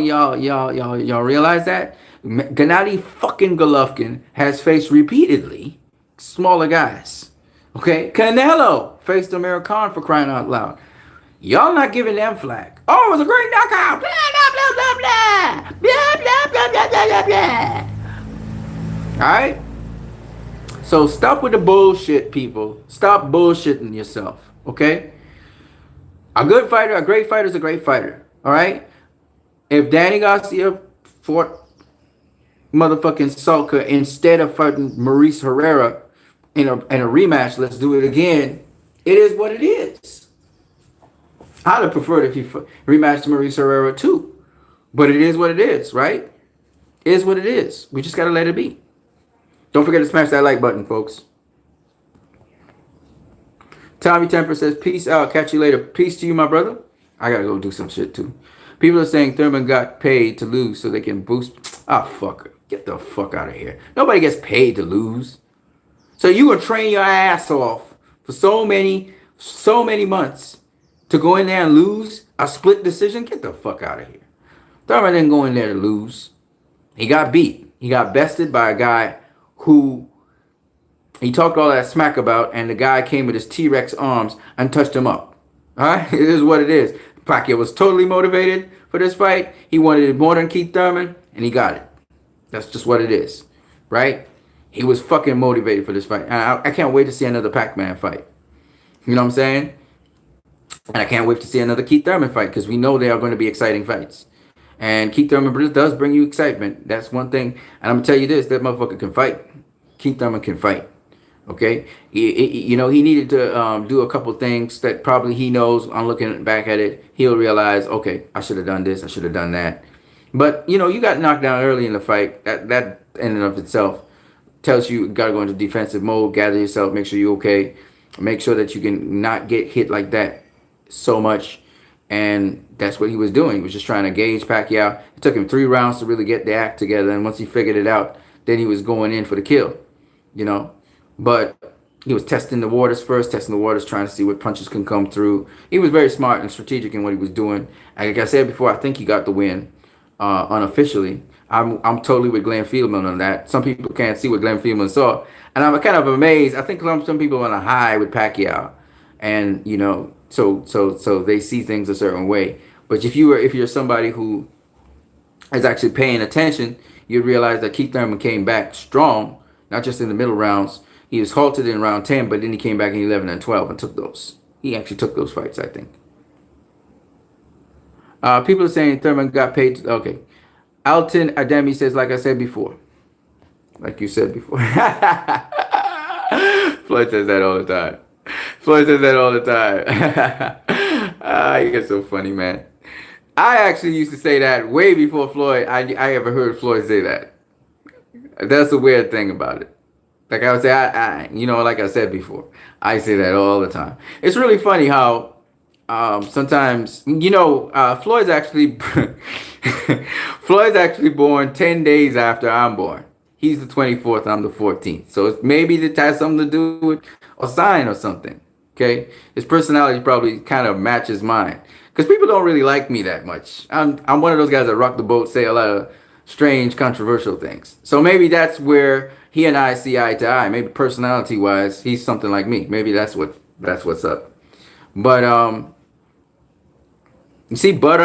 realize that? Gennady fucking Golovkin has faced repeatedly smaller guys. Okay? Canelo faced Amir Khan, for crying out loud. Y'all not giving them flack. Oh, it was a great knockout. Blah, blah, blah, blah, blah. Blah, blah, blah, blah, blah, blah. All right? So stop with the bullshit, people. Stop bullshitting yourself, okay? A good fighter, a great fighter is a great fighter, all right? If Danny Garcia fought motherfucking Salka instead of fighting Maurice Herrera in a rematch, let's do it again, it is what it is. I'd have preferred if he rematched Maurice Herrera too. But it is what it is, right? It is what it is. We just got to let it be. Don't forget to smash that like button, folks. Tommy Temper says, peace out. Catch you later. Peace to you, my brother. I got to go do some shit, too. People are saying Thurman got paid to lose so they can boost. Ah, fuck. Get the fuck out of here. Nobody gets paid to lose. So you going to train your ass off for so many months to go in there and lose a split decision? Get the fuck out of here. Thurman didn't go in there to lose. He got beat. He got bested by a guy who he talked all that smack about, and the guy came with his T-Rex arms and touched him up. All right? It is what it is. Pacquiao was totally motivated for this fight. He wanted it more than Keith Thurman, and he got it. That's just what it is, right? He was fucking motivated for this fight. And I can't wait to see another Pac-Man fight. You know what I'm saying? And I can't wait to see another Keith Thurman fight, because we know they are going to be exciting fights. And Keith Thurman does bring you excitement. That's one thing. And I'm going to tell you this, that motherfucker can fight. Keith Thurman can fight. Okay? He needed to do a couple things that probably he knows on looking back at it. He'll realize, okay, I should have done this. I should have done that. But, you got knocked down early in the fight. That in and of itself tells you got to go into defensive mode, gather yourself, make sure you're okay. Make sure that you can not get hit like that so much. And that's what he was doing. He was just trying to gauge Pacquiao. It took him 3 rounds to really get the act together. And once he figured it out, then he was going in for the kill, But he was testing the waters first, trying to see what punches can come through. He was very smart and strategic in what he was doing. Like I said before, I think he got the win unofficially. I'm totally with Glenn Fieldman on that. Some people can't see what Glenn Fieldman saw. And I'm kind of amazed. I think some people are on a high with Pacquiao. And, so they see things a certain way. But if you're somebody who is actually paying attention, you'd realize that Keith Thurman came back strong, not just in the middle rounds. He was halted in round 10, but then he came back in 11 and 12 and took those. He actually took those fights, I think. People are saying Thurman got paid. Okay. Alton Ademi says, like I said before. Like you said before. Floyd says that all the time. Floyd says that all the time. You get so funny, man. I actually used to say that way before Floyd. I ever heard Floyd say that. That's the weird thing about it. Like I would say, like I said before, I say that all the time. It's really funny how sometimes, Floyd's actually Floyd's actually born 10 days after I'm born. He's the 24th, I'm the 14th. So maybe it has something to do with a sign or something. Okay, his personality probably kind of matches mine. Because people don't really like me that much. I'm one of those guys that rock the boat, say a lot of strange, controversial things. So maybe that's where he and I see eye to eye. Maybe personality-wise, he's something like me. Maybe that's what's up. But you see, but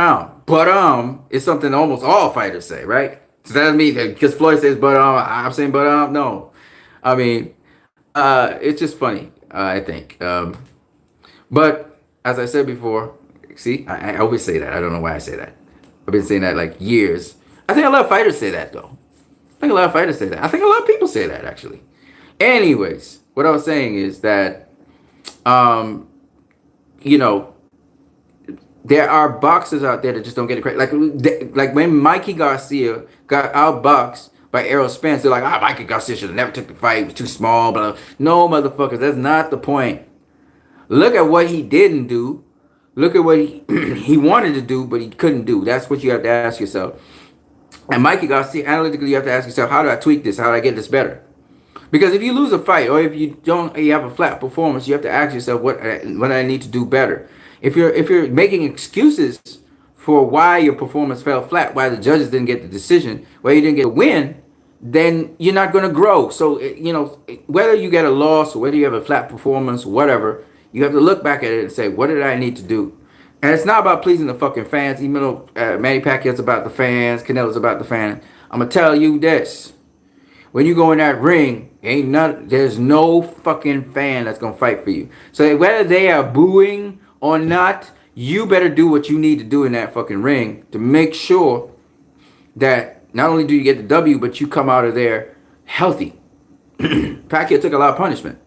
is something almost all fighters say, right? So that doesn't mean that because Floyd says but I'm saying but no. I mean, it's just funny, I think. But as I said before, see, I always say that. I don't know why I say that. I've been saying that like years. I think a lot of fighters say that though. I think a lot of fighters say that. I think a lot of people say that actually. Anyways, what I was saying is that, there are boxers out there that just don't get it credit. Like when Mikey Garcia got outboxed by Errol Spence, they're like, Mikey Garcia should have never took the fight. He was too small. Blah, blah. No, motherfuckers, that's not the point. Look at what he didn't do. Look at what he wanted to do, but he couldn't do. That's what you have to ask yourself. And Mikey Garcia, analytically, you have to ask yourself, how do I tweak this? How do I get this better? Because if you lose a fight or if you have a flat performance, you have to ask yourself what I need to do better. If you're making excuses for why your performance fell flat, why the judges didn't get the decision, why you didn't get a win, then you're not going to grow. So, whether you get a loss or whether you have a flat performance, whatever, you have to look back at it and say, what did I need to do? And it's not about pleasing the fucking fans, even though Manny Pacquiao's about the fans, Canelo's about the fans. I'm going to tell you this. When you go in that ring, there's no fucking fan that's going to fight for you. So whether they are booing or not, you better do what you need to do in that fucking ring to make sure that not only do you get the W, but you come out of there healthy. Pacquiao took a lot of punishment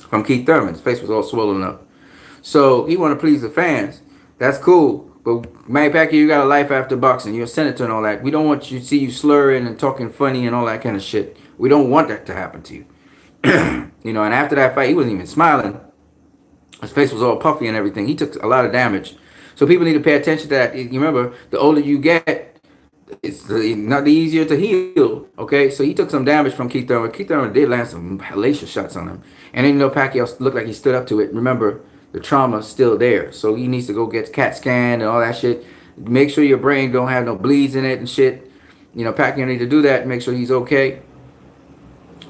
from Keith Thurman. His face was all swollen up. So he want to please the fans. That's cool. But Manny Pacquiao, you got a life after boxing. You're a senator and all that. We don't want you to see you slurring and talking funny and all that kind of shit. We don't want that to happen to you. And after that fight, he wasn't even smiling. His face was all puffy and everything. He took a lot of damage. So people need to pay attention to that. You remember, the older you get, it's not the easier to heal. Okay, so he took some damage from Keith Thurman. Keith Thurman did land some hellacious shots on him. And even though Pacquiao looked like he stood up to it, remember, the trauma's still there. So he needs to go get CAT scan and all that shit. Make sure your brain don't have no bleeds in it and shit. Pacquiao need to do that and make sure he's okay.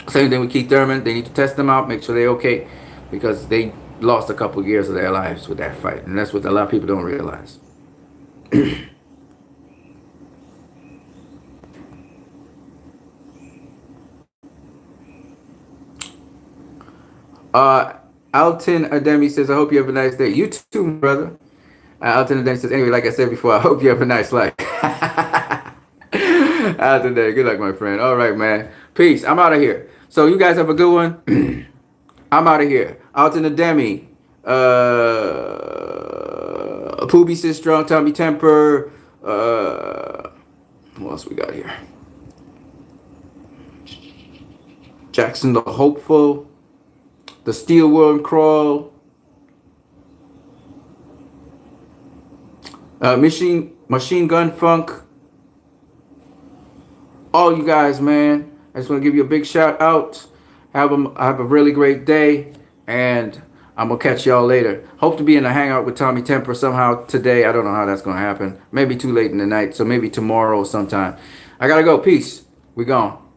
Same thing with Keith Thurman. They need to test them out, make sure they're okay. Because they lost a couple of years of their lives with that fight. And that's what a lot of people don't realize. Alton Ademi says, I hope you have a nice day. You too, brother. Alton Ademi says, anyway, like I said before, I hope you have a nice life. Alton Ademi, good luck, my friend. All right, man. Peace. I'm out of here. So you guys have a good one. I'm out of here. Alton Ademi. Poobie says strong, Tommy Temper. What else we got here? Jackson the Hopeful. The Steel World Crawl. Machine Gun Funk. All you guys, man. I just want to give you a big shout out. Have a really great day. And I'm going to catch y'all later. Hope to be in a hangout with Tommy Temper somehow today. I don't know how that's going to happen. Maybe too late in the night. So maybe tomorrow sometime. I got to go. Peace. We gone.